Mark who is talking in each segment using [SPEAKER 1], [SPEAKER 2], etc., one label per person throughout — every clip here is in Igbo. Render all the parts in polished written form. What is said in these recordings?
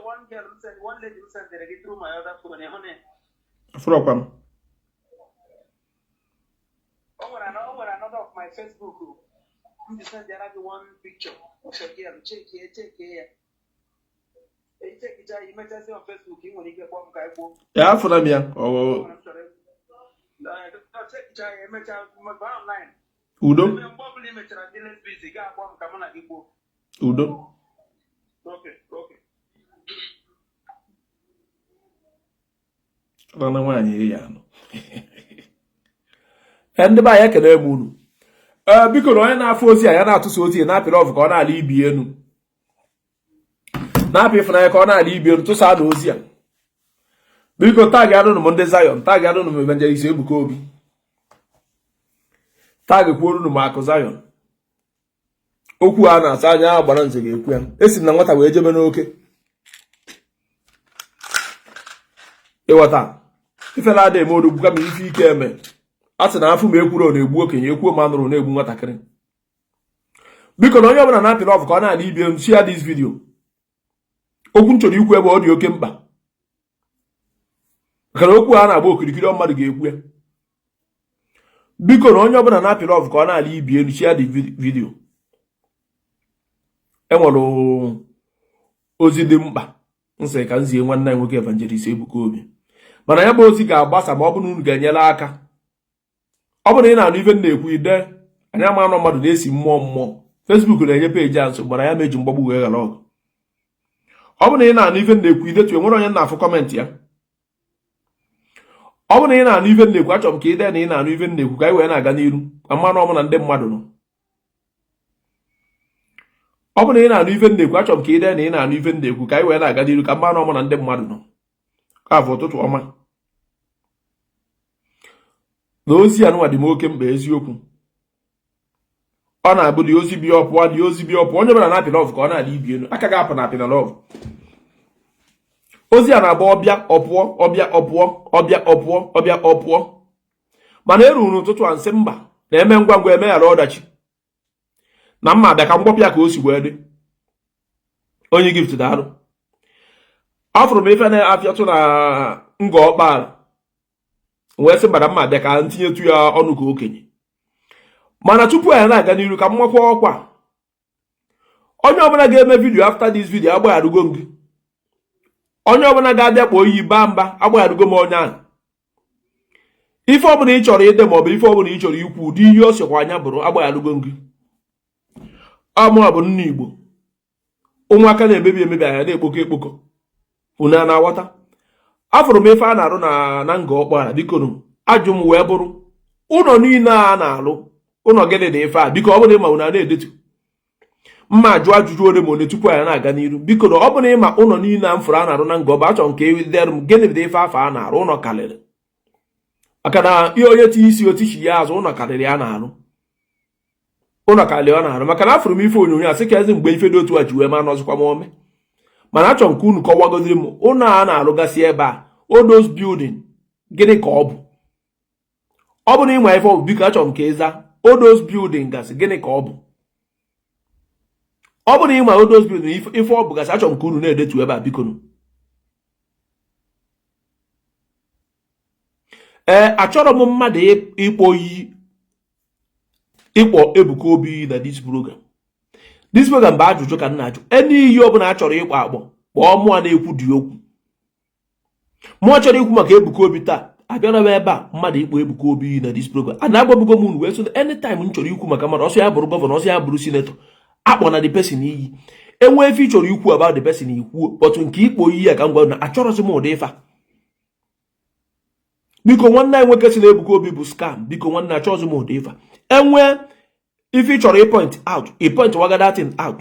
[SPEAKER 1] one girl who said, one lady who said they get through my other phone.
[SPEAKER 2] From
[SPEAKER 1] Over another of my Facebook. You send there one picture. So here, check here. Check it out. You might say on Facebook, you want to get one guy.
[SPEAKER 2] yeah, for them, yeah. Oh,
[SPEAKER 1] check it out. You might have my online.
[SPEAKER 2] Udo. Udo.
[SPEAKER 1] Okay.
[SPEAKER 2] Rana nwanyị ya no. Ndị ba ya kene m unu. Biko na onye na-afụ ozi ya na-atụsa ozi na apịrị ọfụ ka ọ na-ala ibi enu. Na-apị ịfụnanya ka ọ na-ala ibi enu tụsa na ozi ya. Biko tag ya nụ m ndị Zion, tag ya nụ m Evangelist Ebuka Obi. Tag kwuru nụ m akụ Zion. Okwu a na-asa anya gbara nze ga-ekwu ya. Esi na nwata wee jebe n'oke. Ịghọta. Ifela ada eme odogwu kama ife ike eme. A sị na afụ m ekwuru na-egbu okenye ekwuo ma nụrụ na-egbu nwatakịrị. Biko na onye ọbụla na-apịrị ọfụ ka ọ na-ala ibi enu share this video. Okwu m chọrọ ikwu ebe ọ dị oke mkpa. Maka na okwu a na-agba okirikiri mmadụ ga-ekwu ya. Biko na onye ọbụla na-apịrị ọfụ ka ọ na-ala ibi enu share the video. Enwere ozi dị mkpa nsị ka nzie nwanne anyị nwoke Evangelist Ebuka Obi. Mana ya bụ ozi ga-agbasa ma ọ bụrụ unu ga-enyere aka. Ọ bụrụ na ị na-anụ ife na-ekwu ide anya ma anọ mmadụ na-esi mmụọ. Facebook na-enye peji ansụ gbara ya meji mgbagbu wee ghara ọgụ. Ọ bụrụ na ị na-anụ ife na-ekwu ide tụọ nwere onye na-afụ kọmentị ya. Ọ bụrụ na ị na-anụ ife na-ekwu achọrọ m ka ide na ị na-anụ ife na-ekwu ka anyị wee na-aga n'iru ka mmanụ ọmụ na ndị mmadụ nọ. Ọ bụrụ na ị na-anụ ife na-ekwu achọrọ m ka ide na ị na-anụ ife na-ekwu ka anyị wee na-aga n'iru ka mmanụ ọmụ na ndị mmadụ nọ. Ka afọ ụtụtụ ọma. Na ozi anụnwa dị m oke mkpa eziokwu. Ọ na-abụ dị ozi bi ọpụọ dị ozi bi ọpụọ onye ọbụla na-apị lọv ka ọ na-ala ibi enu aka ga-apụ na apị na lọv. Ozi a na-agba ọbịa ọpụọ. Mana eruru n'ụtụtụ a nsị mba na-eme ngwa ngwa emeghara ọdachi. Na mma abịa ka mgbọpịa ka o si wee dị. Onye gift daarụ. Afụrụ m ife na-afịatụ na nga ọkpala. Wee sị mbada mma abịa ka ntinyetu ya ọnụ ka okenye. Mana tupu ya na-aga n'iru ka mmakwa ọkwa. Onye ọbụla ga-eme video after this video agbagharugo m gị. Onye ọbụla ga-abịa kpọọ iyi baa mba agbagharugo m onye ahụ. Ife ọbụla ị chọrọ ide maọbụ ife ọbụla ị chọrọ ikwu ụdị ihe ọ sịkwa anya bụrụ agbagharugo m gị. Ọmụ bụ nne Igbo. Ụmụaka na-emebi emebi anya na-ekpokọ. Unu a na-aghọta. Afụrụ m ife a na-arụ na nga ọkpara biko nụ ajụ m wee bụrụ ụlọ niile a na-alụ ụlọ gịnị dị ife a biko ọ bụrụ ịma unu a na-edetu mma ajụ ajụjụ ole ma ole tupu anyị na-aga n'iru biko na ọ bụrụ ịma ụlọ niile a mfụrụ a na-arụ na nga ọba achọrọ nke edere m gịnị dị ife afọ a na-arụ ụlọ karịrị maka na ihe onye ti isi otichi ya azụ ụlọ karịrị a na-arụ ụlọ karịrị ọ na-arụ maka na afụrụ m ife onyonyo a sị ka ezi mgbe ife dị otu a ji wee ma nọzikwa m ome mana achọrọ nke unu kọwagodiri m ụlọ a na-arụgasị ebe a all those building gịnị ka ọ bụ ọ bụ na ịnwa ife ọ bụ biko achọrọ m ka ịza all those building gasị gịnị ka ọ bụ ọ bụ na ịnwa all those building ife ọ bụ gasị achọrọ m ka unu na-edetu ebe a biko nụ. Achọrọ m mmadụ ịkpọ Ebuka Obi na this program bụ ajụjụ ka m na-ajụ eni iyi ọbụla achọrọ ịkpọ akpọ kpọọ mụọ na-ekwu dị okwu mụọ chọrọ ikwu maka Ebuka Obi taa abịara m ebe a mmadụ ịkpọ Ebuka Obi na this program a na-agbabugo m unu wee so anytime m chọrọ ikwu maka mmadụ ọsọ ya bụrụ gọvanọ ọsọ ya bụrụ sinetọ akpọ na the person iyi enwee efe ị chọrọ ikwu about the person ikwuo otu nke ikpo iyi ya ka m gwa na achọrọzi m ụdị ife biko nwanne anyị nwoke si na Ebuka Obi bụ scam biko nwanne achọrọzi m ụdị ife enwee ife ị chọrọ ịpoint out ịpoint wagadatin out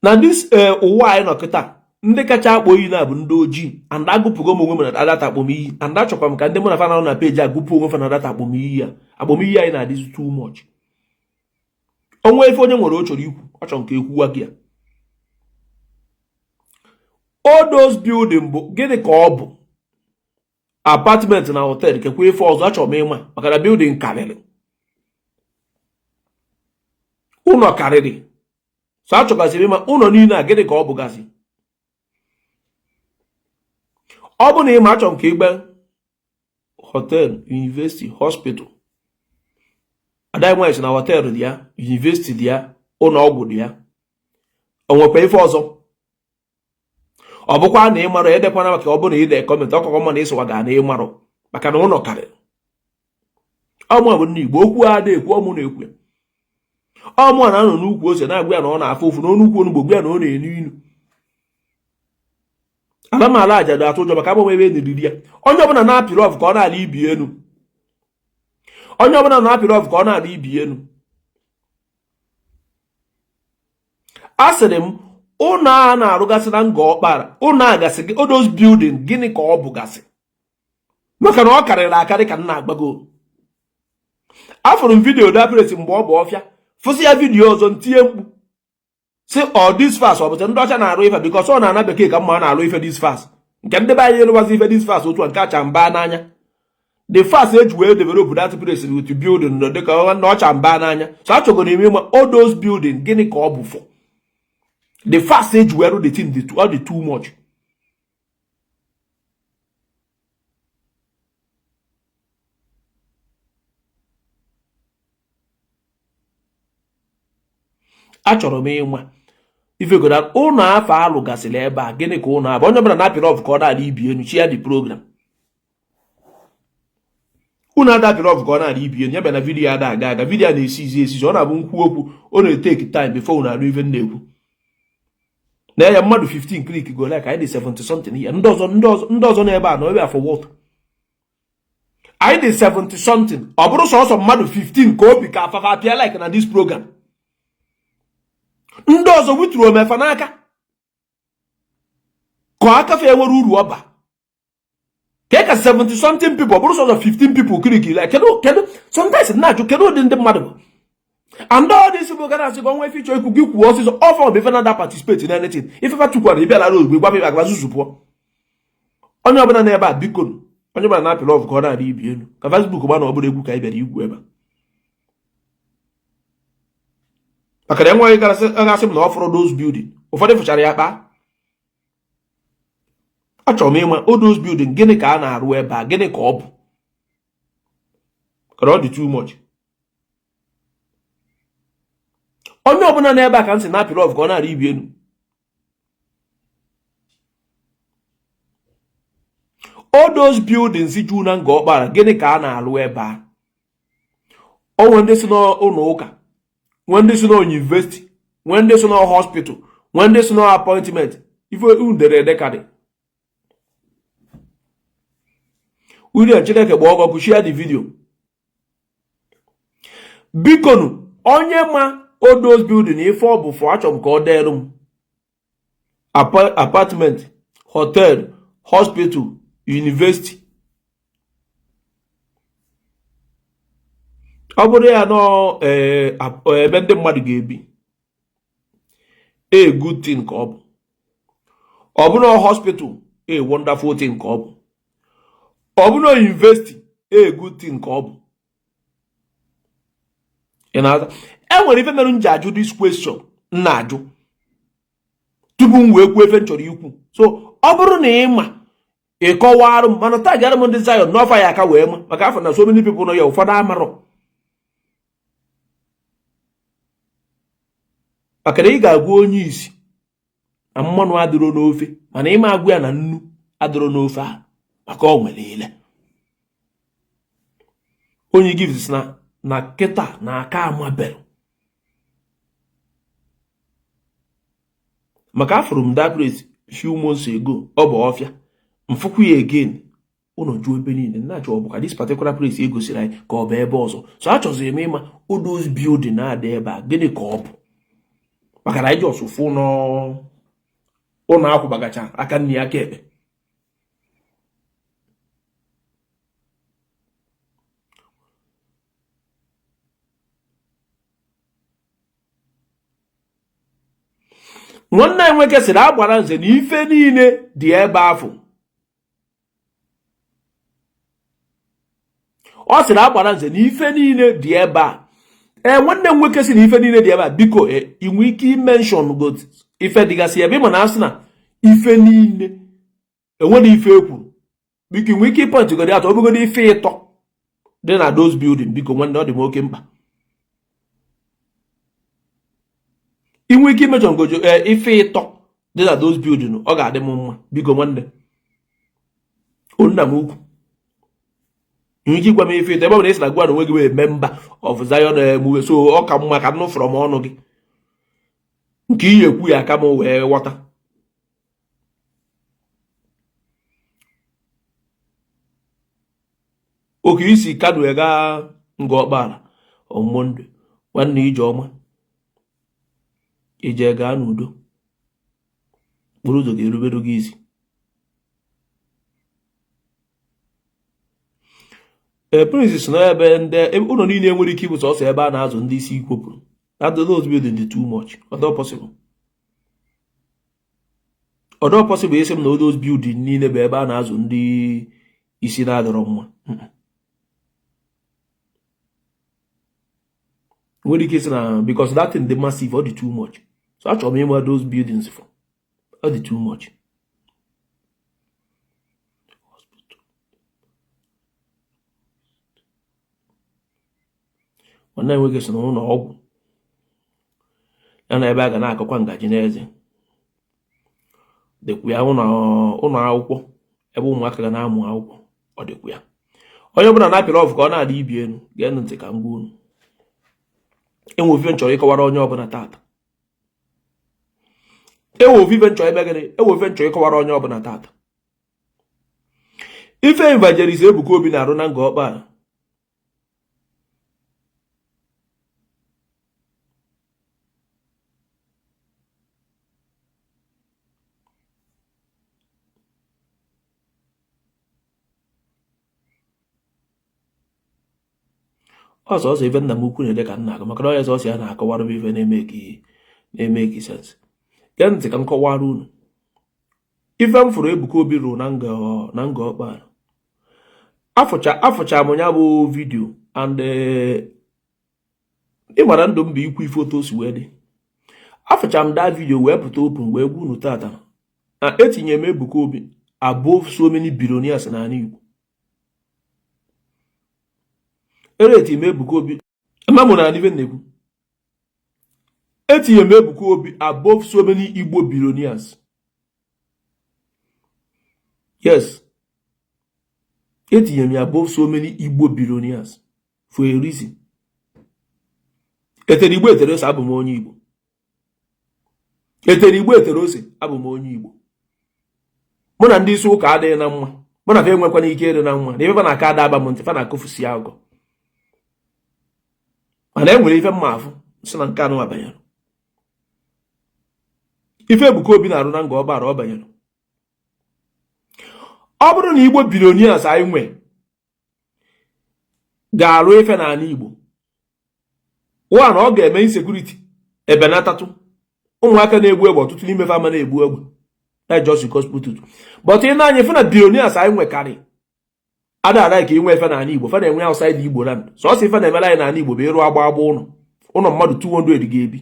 [SPEAKER 2] na this ụwa anyị nọ kịta ndị kacha akpọ iyi na bụ ndị ojii and agụpụgo m onwe m na data akpọmiyi and achọkwa m ka ndị mụ na fa na peji agụpụ onwe fa na data akpọmiyi anyị na-adịzi too much. Onwe ife onye nwere o chọrọ ikwu ọ chọrọ nke ekwuwa gị ya all those building bụ gịnị ka ọ bụ apartment na hotel kekwa ife ọzọ achọrọ m ịma maka na building karịrị ụlọ karịrị so achọgasịrị ịma ụlọ niile a gịnị ka ọ bụ gasị ọ bụ na ị ma achọ nke igbe hotel, university, hospital, adaghị nwaanyị si na hotel dị ya, university dị ya, ụlọ ọgwụ dị ya, o nwekwa ife ọzọ. Ọ bụkwa na ị marụ edekwana maka ọ bụ na ide kọment ọkọkọ mma na ịsụwa ga na ịmarụ maka na ụlọ karịrị. Ọmụ bụ ndị Igbo, okwu a na-ekwu ọmụ na-ekwu ya. Ọmụ a na-anọ n'ukwu ose na-agwa ya na ọ na-afụ ụfụ n'ọnụ ukwu onugbo gwa ya na ọ na-enu ilu. Ala m ala aja atụ ụjọ maka agbanwe ebe eniriri ya. Onye ọbụla na-apịrị ọfụ ka ọ na-ala ibi enu. Onye ọbụla na-apịrị ọfụ ka ọ na-ala ibi enu. Asịrị m ụlọ a na-arụgasị na nga ọkpara, ụlọ a gasị gị odos building gịnị ka ọ bụ gasị? Maka na ọ karịrị akarị ka m na-agbago. Afụrụ m vidiyo dapụresi mgbe ọ bụ ọfịa, fụsị ya vidiyo ọzọ ntinye mkpu si ọ dis fast ọ bụta ndị ọcha na-arụ ife bikọs ọ na-ana bekee ka mma na-arụ ife dis fast. Nke ndị be anyị erụbazi ife dis fast otu a nke acha mba n'anya. The fast eji wee develop that place with building no dịka ndị ọcha mba n'anya. So achọgo na ime ịma all those building gịnị ka ọ bụ for? The fast eji wee rụ the thing dị too much. Achọrọ m ịma ifegoda ụlọ afọ alụgasịrị ebe a gịnị ka ụlọ abụ onye ọbụla na-apịrị ọfụ ka ọ na-ala ibi enu chi ya dị program. Unu adapịrị ọfụ ka ọ na-ala ibi enu ya bịa na vidiyo ada aga vidiyo na-esizi esizi ọ na-abụ nkwu okwu ọ na-eteki time before unu arụ ife na-ekwu na ya mmadụ 15 klik go like anyị dị 70 something ya ndị ọzọ n'ebe a na ebe afọ what anyị dị 70 something ọ bụrụ sọsọ mmadụ 15 ka obi ka afafa apịa like na this program. Ndị ọzọ wituru omefa n'aka ka aka fe nwere uru ọba ka 70 something people bụrụ sọsọ 15 people kiriki like kedu sometimes na-ajụ kedu ụdị ndị mmadụ bụ and all these people gara asị ka onwe fichọ ikwu gị kwuo ọsịsọ ọfọ befe na participate in anything ifefa tukwara ịbịa lara ozugbo gwa agba zuzu pụọ. Onye ọbụla n'ebe a biko onye ọbụla na-apịrị ọfụ ka ọ na-adị ibi elu ka Facebook gba na ọ bụrụ egwu ka anyị bịara igwu ebe maka na enweghị gasị m na ọ fọrọ those building ụfọdụ fụchara ya kpaa. Achọrọ m ịma all those building gịnị ka a na-arụ ebe a gịnị ka ọ bụ ka ọ dị too much. Onye ọbụla n'ebe a ka m si na-apịrị ọfụ ka ọ na-arụ ibi elu. All those buildings ju na nga ọkpara gịnị ka a na-arụ ebe a? Onwe ndị si n'ụlọ ụka, nwe ndị si n'university, nwe ndị si n'hospital, nwe ndị si n'appointment ife ndere edekadị. Uri Chineke gba ọgọ share the video. Bikonu onye ma all those building ife ọ bụ for achọm ka ọ dịrị m apartment, hotel, hospital, university. Ọ bụrụ ya nọ ebe ndị mmadụ ga-ebi a good thing ka ọ bụ. Ọ bụrụ hospital a wonderful thing ka ọ bụ. Ọ bụrụ university a good thing ka ọ bụ. Enwere ife mere m ji ajụ this question nna ajụ tupu m wee kwuo efe m chọrọ ikwu. So ọ bụrụ na ị ma ịkọwarụ m mana taa gara m ndị Zion n'ọfa ya aka wee ma maka afọ na so many people nọ ya ụfọdụ amarọ maka na ị ga-agwa onye isi na mmanụ adịrọ n'ofe mana ịma agwa ya na nnu adịrọ n'ofe a maka ọ nwere ile onye gives na kịta na aka amabelu maka afụrụ m that place few months ago ọ bụ ọfịa mfụkwu ya again ụlọ jụọ ebe niile na-achọ ọ bụ ka this particular place egosiri anyị ka ọ bụ ebe ọzọ. So achọziri m ịma all those building na-adị ebe a gịnị ka ọ bụ maka na anyị jọsụ fụ ụlọ akwụbagacha aka nne ya aka ekpe. Nwanne anyị nwoke sịrị agbara nze na ife niile dị ebe afọ. Ọ sịrị agbara nze na ife niile dị ebe a. Nwanne m nwoke sị na ife niile dị ebe a biko inwe ike imenshọn got ife dịgasị ebe ịma na asị na ife niile enwere ife ekwuru biko nwee ike point go atọ obogo dị ife ịtọ dị na those building biko nwanne ọ dị m oke mkpa inwe ike imejọ ngojo ife ịtọ dị na those building ọ ga-adị m mma biko nwanne onna m ukwu inwe ike ịgwa m ife ịtọ ebe ọ bụla isi na gwa na onwe gị wee member of Zion emuwe so ọ ka mma ka nụ from ọnụ gị nke ihe ekwu ya aka m wee ghọta oke isi Kanu ega nga ọkpara ọmụmụ nwanne ije ọma ije gaa n'udo kpụrụ ụzọ ga-erubere gị isi Prince si na ebe ndị ụlọ niile nwere ike ịbụ sọsọ ebe a na-azụ ndị isi ikwopụrụ that those building dị too much ọdọ possible isi m na those building niile bụ ebe a na-azụ ndị isi na-adọrọ mma nwere ike isi na because that thing dị massive ọ dị too much so achọrọ m ịma those buildings for ọ dị too much nwanne nwoke so na ụlọ ọgwụ ya na ebe a ga na-akọkwa ngaji n'eze dịkwa ya ụlọ akwụkwọ ebe ụmụaka ga na-amụ akwụkwọ ọ dịkwa ya onye ọbụla na-apịrị ọfụ ka ọ na-adị ibi elu geenụ ntị ka m gwa unu enwe ofufe nchọrọ ịkọwara onye ọbụla tata ịkọwara onye ọbụla tata ife evangelist Ebuka Obi na-arụ na nga ọkpara ọsọsọ ife nna m ukwu na-ede ka nna agụ maka na onye sọsọ ya na-akọwara m ife na-eme gị sensị gee ntị ka m kọwara unu ife m fụrụ Ebuka Obi rụrụ na nga ọkpara afụcha m ya bụ vidio and ịmara ndụ m bụ ikwu ife otu o si wee dị afụcha m daa vidio wee pụta open wee gwa unu tata na etinye m Ebuka Obi above so many billionaires n'ala Igbo ereti m Ebuka Obi amamụ na ife na-ekwu etinye m Ebuka Obi above so many Igbo billionaires yes etinye m ya above so many Igbo billionaires for a reason etere Igbo etere ose abụ m onye Igbo etere Igbo etere ose abụ m onye Igbo mụ na ndị isi ụka adịghị na mma mụ na fa enwekwana ike ịdị na mma na ife fa na-aka ada aba m ntị fa na-akụfusi ya agụ mana enwere ife mma afụ si na nke anụ abanyere ife Ebuka Obi na-arụ na nga ọgbara ọ banyere ọ bụrụ na Igbo billionaires anyị nwe ga-arụ ife n'ala Igbo ụwa na ọ ga-eme insecurity ebe natatụ ụmụaka na-egbu egbe ọtụtụ n'ime fama na-egbu egbe na just because pututu but ị na-anya ife na billionaires anyị nwekarị ada ka inwe ife n'ala Igbo fa na-enwe outside Igboland sọsọ ife na-emere anyị n'ala Igbo bụ ịrụ agba ụlọ mmadụ 200 ga-ebi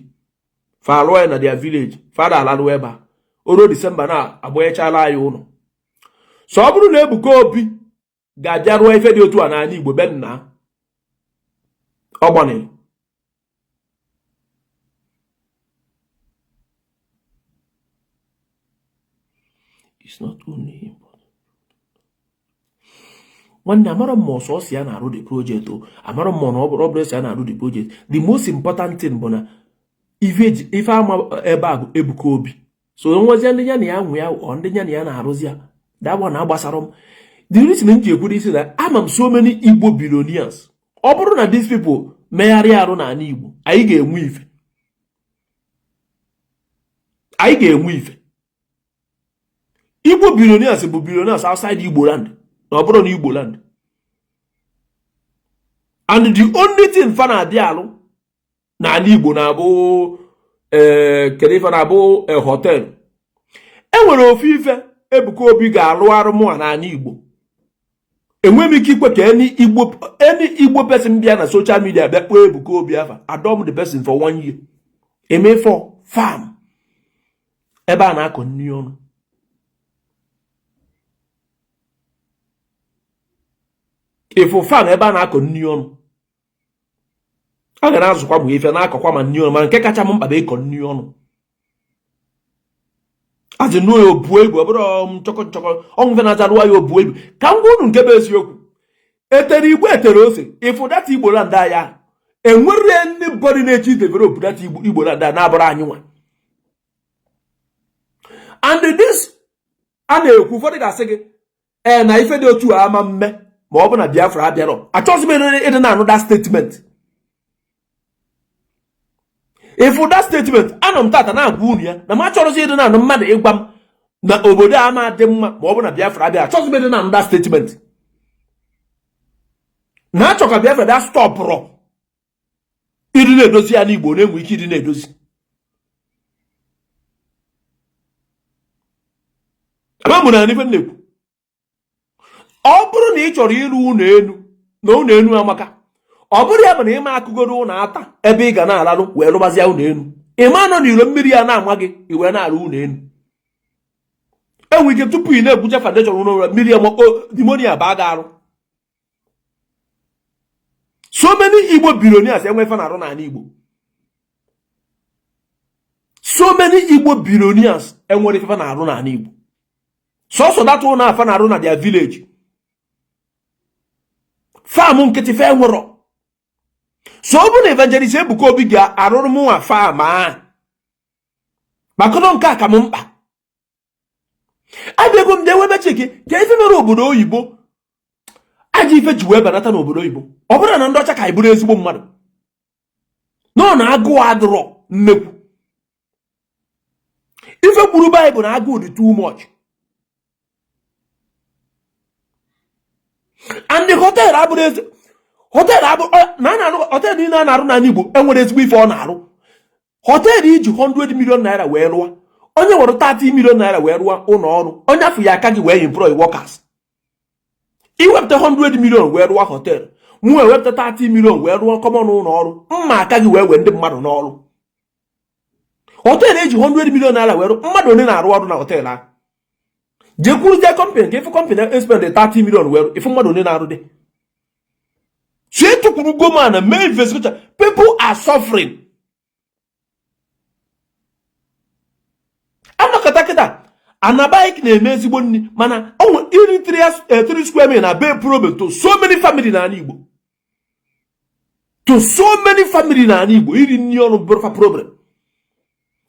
[SPEAKER 2] fa alụọ ya na their village fada alalụ ebe a oruo Disemba na-agbanyechala anyị ụlọ so ọ bụrụ na Ebuka Obi ga-abịa rụọ ife dị otu a n'ala Igbo be nna ọ gbanịrị it's not only important nwanne amara m ọsọsọ ya na-arụ the project o amara m na ọ bụrụ ya na-arụ the project the most important thing bụ na ife ama ebe a bụ Ebuka Obi so nwezie ndị ya na ya nwe ya ọ ndị ya na ya na-arụzi ya dagba na agbasara m the reason m ji ekwu isi na ama m so many Igbo billionaires ọ bụrụ na these people megharịa arụ n'ala Igbo anyị ga-enwe ife Igbo billionaires bụ billionaires outside Igboland na ọ bụrụ na Igboland and the only thing fa na-adị alụ n'ala Igbo na-abụ kedu ife na-abụ hotel enwere ofu ife Ebuka Obi ga-alụ arụ mụa n'ala Igbo enweghị m ike ikwe ka any Igbo person bịa na social media bịa kpọọ Ebuka Obi afa adom the person for 1 year eme for farm ebe a na-akọ nri ọnụ ifu fan ebe a na-akọ nni ọnụ a ga na-azụkwa mụ ife na-akọkwa ma nni ọnụ mana nke kacha m mkpa bụ ịkọ nni ọnụ azi no yo buebu abro choko onwe na zaruwa yo buebu ka ngunu nke be esiokwu etere Igbo etere ose ifu that Igboland ya enwere anybody na-echi develop that Igboland na abụrụ anyị nwa and this a na-ekwu ụfọdụ ga-asị gị na ife dị otu ama mme ma ọ bụ na Biafra abịarọ achọghịzi m ịdị na anụ that statement ifu that statement anọ m tata na-agwa unu ya na m achọrọzi ịdị na anụ mmadụ ịgwa m na obodo a ma dị mma ma ọ bụ na Biafra abịa achọghịzi m ịdị na anụ that statement na achọ ka Biafra bịa stọpụrụ ịdị na-edozi ya n'Igbo na-enwe ike ịdị na-edozi amamụ na n'ife na-ekwu ọ bụrụ na ị chọrọ ịrụ ụlọ elu na ụlọ elu amaka ọ bụrụ ya bụ na ịma akụgoro ụlọ ata ebe ị ga na-alarụ wee rụbazia ụlọ elu ịma nọ n'iro mmiri ya na-ama gị iwee na-arụ ụlọ elu enwe ike tupu ị na-ebuja foundation ụlọ mmiri ya dimonia ba ga-arụ so many Igbo billionaires enwefe na-arụ n'ala Igbo so many Igbo billionaires enwere ife na-arụ n'ala Igbo sọsọ data ụlọ afa na-arụ na their village farm nkịtị fe nwụrọ so ọ bụ na Evangelist Ebuka Obi ga-arụrụ m nwa farm a makọrọ nke a ka m mkpa abịago m dewe mechiki ka ife mere obodo oyibo aja ife ji wee banata n'obodo oyibo ọ bụrụ na ndị ọcha ka anyị bụrụ ezigbo mmadụ nọ na agụụ adịrọ nnekwu ife gburu Baịbụl na agụụ dị too much and the hotel abụrụ eze hotel niile a na-arụ n'ala Igbo enwere ezigbo ife ọ na-arụ hotel iji 100 million naira wee rụọ onye were 30 million naira wee rụọ ụlọ ọrụ onye afọ ya aka gị wee employ workers iwepụta 100 million wee rụọ hotel mụ ewepụta 30 million wee rụọ common ụlọ ọrụ mma aka gị wee ndị mmadụ n'ọrụ hotel eji 100 million naira wee rụọ mmadụ onye na-arụ ọrụ na hotel ahụ jekwuruzie company ka ife company spend 30 million wee ife mmadụ onye na-arụ dị so etukwuru goma na mee investigation people are suffering anọkọta kịta anabaik na-eme ezigbo nri mana onwe iri 3 square meal na be problem to so many family na Igbo iri nri ọnụ bụrụfa problem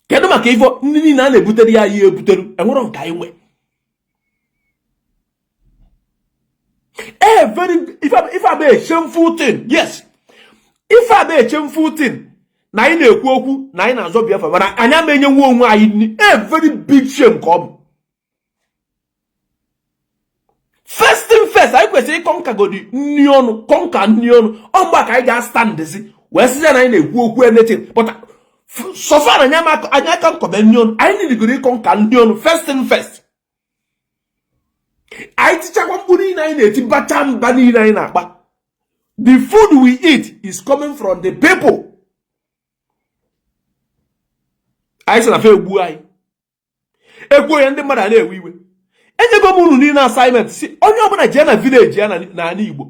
[SPEAKER 2] kedu maka ife nri niile a na-ebutere ya ihe ebutere enwere nke anyị nwe if I be a shameful thing, yes. If I be a shameful thing, na anyị na-ekwu okwu na anyị na-azọ Biafra mana anyị amenye nwa onwe anyị a very big shame come. First thing first, anyị kwesịrị ịkọnkagodi nni ọnụ kọnka nni ọnụ ọ mgbe ka anyị ga-standzi wee sị na anyị na-ekwu okwu anything but so far anyị aka nkọbe nni ọnụ anyị nidigoro ịkọnka nni ọnụ first thing first. anyị tichakwa mkpụrụ niile anyị na-eti bacha mba niile anyị na-akpa the food we eat is coming from the people. anyị sị na fe egbu anyị egbuo ya ndị mmadụ a na-ewe iwe enyego m unu niile assignment si onye ọbụla jee na village ya na Igbo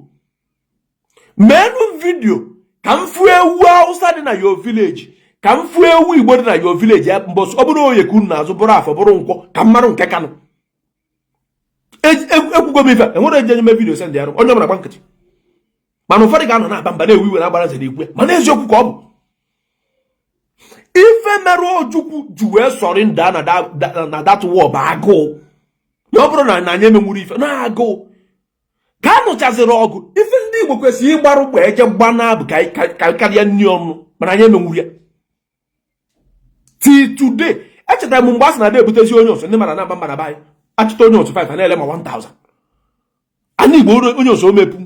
[SPEAKER 2] meenụ vidio ka m fụ ewu Hausa dị na your village ka m fụ ewu Igbo dị na your village ya mbọsị ọ bụrụ onye ka unu na-azụ bụrụ afọ bụrụ nkwọ ka mmarụ nke kanụ ekwugo m ife enwere eji enye vidio send arụ onye ọbụla gba nkịtị mana ụfọdụ ga-anọ na-aba mba na-ewe iwe na-agbara nze na-ekwu mana eziokwu ka ọ bụ ife mere Ojukwu ji wee sọrị nda na that war bụ agụụ na ọ bụrụ na anyị emenwuru ife na agụụ ka a nụchaziri ọgụ ife ndị Igbo kwesịrị ịgbarụ gba eje gbana bụ ka karịa nri ọnụ mana anyị emenwuru ya till today echetara m mgbe a sị na na-ebutezi onye oso ndị mara na mba na be anyị achịta onye otu 5 na-ele ma 1000 ana Igbo onye oso omepu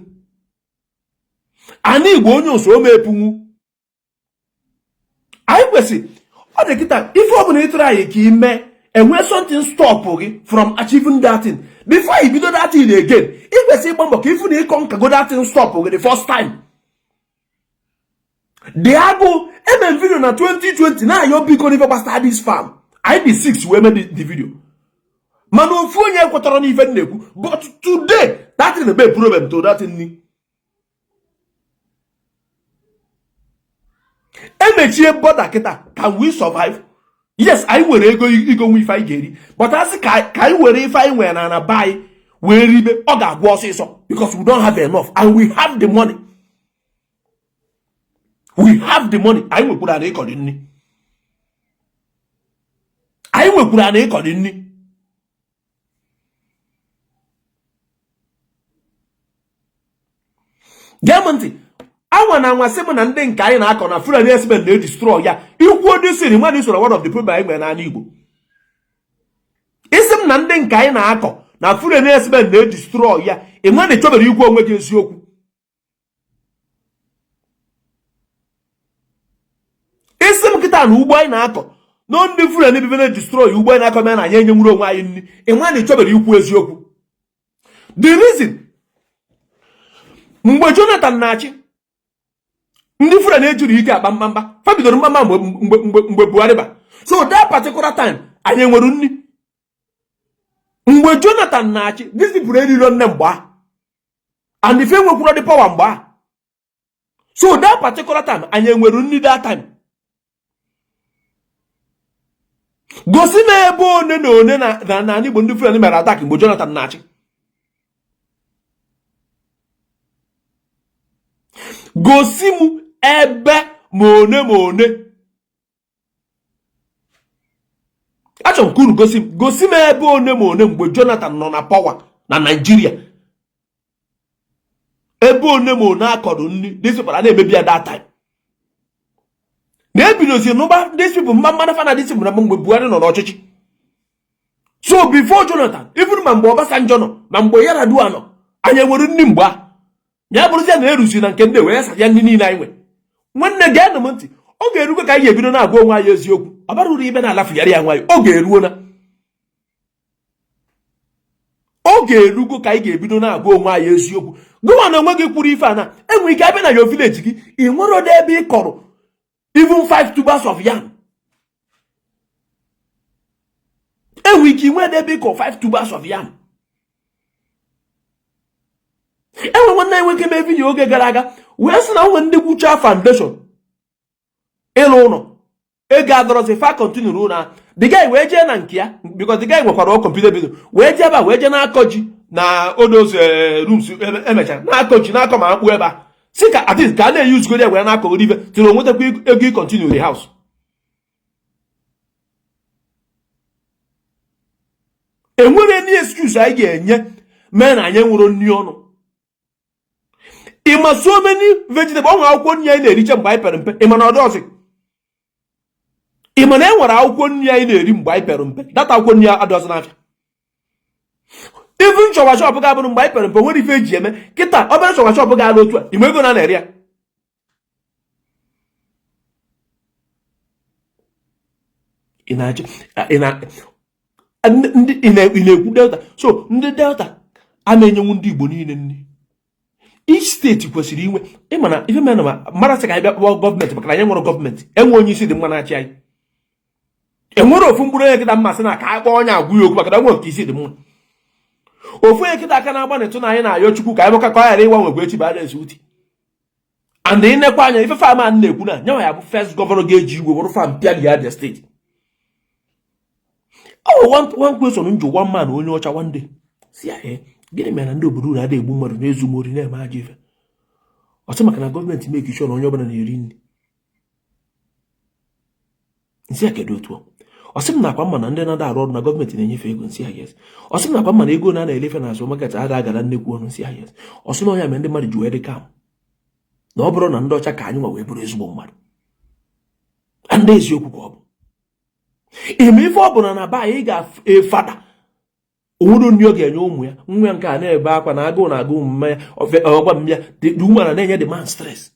[SPEAKER 2] ana Igbo onye oso omepunwu anyị kwesịrị ọ dị kịta ife ọ bụla ịtụrụ anyị ka ime enwe something stop gị from achieving that thing before you bido that thing again ị kwesịrị ịgba mbọ ka ifu na ịkọ nka go that thing stop gị the first time. The agụ eme video na 2020 na ayọ biko n'ife gbasara this farm anyị dị 6 wee mee the video mana ofu onye ekwetara n'ife na-ekwu but today that thing be problem to that thing. emechie border kita. Can we survive? Yes, I will go if I get it. But as I will if I went and I buy where ribe oga was so because we don't have enough and we have the money. We have the money. I will put an record in. I will put an record in. Diamante, I want to say and then kind of na full investment they destroy ya. You would this in one is one of the people by an Igbo. Isn't Nanden kind of na full investment they destroy ya. In one trouble you go against you. Isn't Kitan who boy nako. No different even destroy you boy nako man and young why in one trouble you go as you. The reason Mgbe Jonathan na-achị ndị fura na-ejuru ike akpa mbamba fabidoro mbamba mgbe Buhari ba. So that particular time anyị nwere nni. Mgbe Jonathan na-achị these people eriro nne mgba and if enwekwuru the power mgba. So that particular time anyị nwere nni that time. Gosi na ebe one na one na Igbo ndị fura mere attack mgbe Jonathan na-achị. Gosi mu ebe mone. Achọ kunu gosi m ebe one mgbe Jonathan nọ na power na Nigeria. Ebe one akọrọ nni these people na-emebi at that time. Na-ebidozi n'ụba these people mmadụ fana these people na mgbe Buhari nọ n'ọchịchị. So before Jonathan, even ma mgbe Obasanjo nọ na mgbe Yar'Adua nọ, anyị nwere nni mgba. Ya bụrụzia na eruzi na nke ndị wee saja ndị niile anyị nwe. Nwanne gee na ntị, ọ ga-erugo ka anyị ebido na-agwa onwe anyị eziokwu. Ọ bara uru ibe na-alafu yari ya nwayọ. Ọ ga-eruo na. Ọ ga-erugo ka anyị ga-ebido na-agwa onwe anyị eziokwu. Gụwa na onwe gị kwuru ife a na enwe ike abịa na your village gị, ị nwere ode ebe ị kọrọ even 5 tubers of yam. Enwe ike inwe ebe ị kọrọ 5 tubers of yam. Enwe nwanne anyị nwoke mee vidiyo oge gara aga wee sị na nwe ndị gwucha foundation ịlụ ụlọ ego adọrọzi fa continue ruo na the guy wee jee na nke ya because the guy nwekwara computer business wee jee ebe a wee jee na-akọ ji na odos rooms emechara na-akọ ji na-akọ ma akpụ ebe a si ka at least ka a na-eyuzi godi wee na-akọ rive tiri onwetakwa ego i continue the house. Enwere any excuse anyị ga-enye mee na anyị nwụrụ nri ọnụ. Ima so many vegetables on akwụkwọ nri anyị na-eriche mgbe anyị pere mpe. Ima na ọdọọsị. Ima na enwere akwụkwọ nri anyị na-eri mgbe anyị pere mpe. Data akwụkwọ nri adọọsị n'afịa. Even chọwa shop ga-abụrụ mgbe anyị pere mpe nwere ife eji eme. Kịta obere chọwa shop ga-alụ otu a. Ima ego na-eri ya. Ị na-ekwu Delta. So ndị Delta a na-enyenwu ndị Igbo niile nri. Each state kwesịrị inwe ịmana ife mere na mara sị ka anyị bịa kpọọ gọọmenti maka na anyị nwere gọọmenti enwe onye isi dị mma na-achị anyị. Enwere ofu mkpụrụ onye kịta mmasị na ka a kpọọ onye agwụ ya okwu maka na nwe nke isi dị mma. Ofu onye kịta aka na-agba n'etu na anyị na-ayọ Chukwu ka anyị maka ka ọ ghara ịgbanwe egwu echi ba na-esi uti. And ịnekwa anya ife fam a na-ekwu na nyanwa ya bụ first gọvanọ ga-eji igwe wụrụ fam pịa ya Abia steeti. One question njụ one man onye ọcha one day si ya gịnị mere na ndị obodo unu adịghị egbu mmadụ na-ezu mori na-eme ajọ ife. Ọ sị maka na gọọmenti make sure na onye ọbụla na-eri nri. Nsị ya kedu otu ọ sị m nakwa mma na ndị na-ada arụ ọrụ na gọọmenti na-enyefe ego. Nsị ya yes. Ọ sị m nakwa mma na ego na-elefe na azụ market ada agara nnekwu ọnụ. Nsị ya yes. Ọ sị na ọnya mere ndị mmadụ ji wee dị kam na ọ bụrụ na ndị ọcha ka anyị nwa wee bụrụ ezigbo mmadụ ndị eziokwu ka ọ bụ. Ime ife ọ bụla na ba anyị ga-efada obodo nri ọ ga-enye ụmụ ya nwa ya nke a na-ebe akwa na agụụ na-agụ omume ya ọgwa m ya dị umara na-enye demand stress.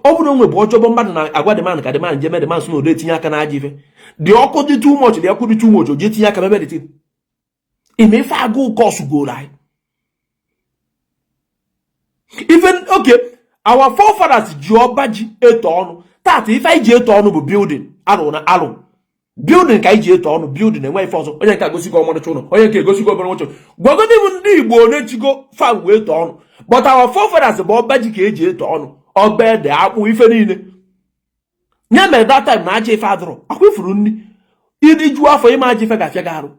[SPEAKER 2] Ọ bụrụ onwe bụ ọjọbọ mmadụ na-agwa demand ka demand jeme demand so na ode tinye aka na aja ife dị ọkụ dị too much dị ọkụ dị too much o jee tinye aka mebe dị ime ife agụụ kọsụ goro anyị. Even okay, our forefathers ji ọba ji eto ọnụ tata ife anyị ji eto ọnụ bụ building alụ na alụ building ka anyị ji eto ọnụ building enwe ife ọzọ onye nke agosigo ọmarịcha ụlọ onye nke egosigo obere nwoche gwagodi bụ ndị Igbo na-echigo fam eto ọnụ but our forefathers bụ ọba ji ka eji eto ọnụ ọba ede akpụ ife niile nya mere that time na aja ife adụrụ akwa ifuru nri iriju afọ ịma aja ife gafịa gị arụ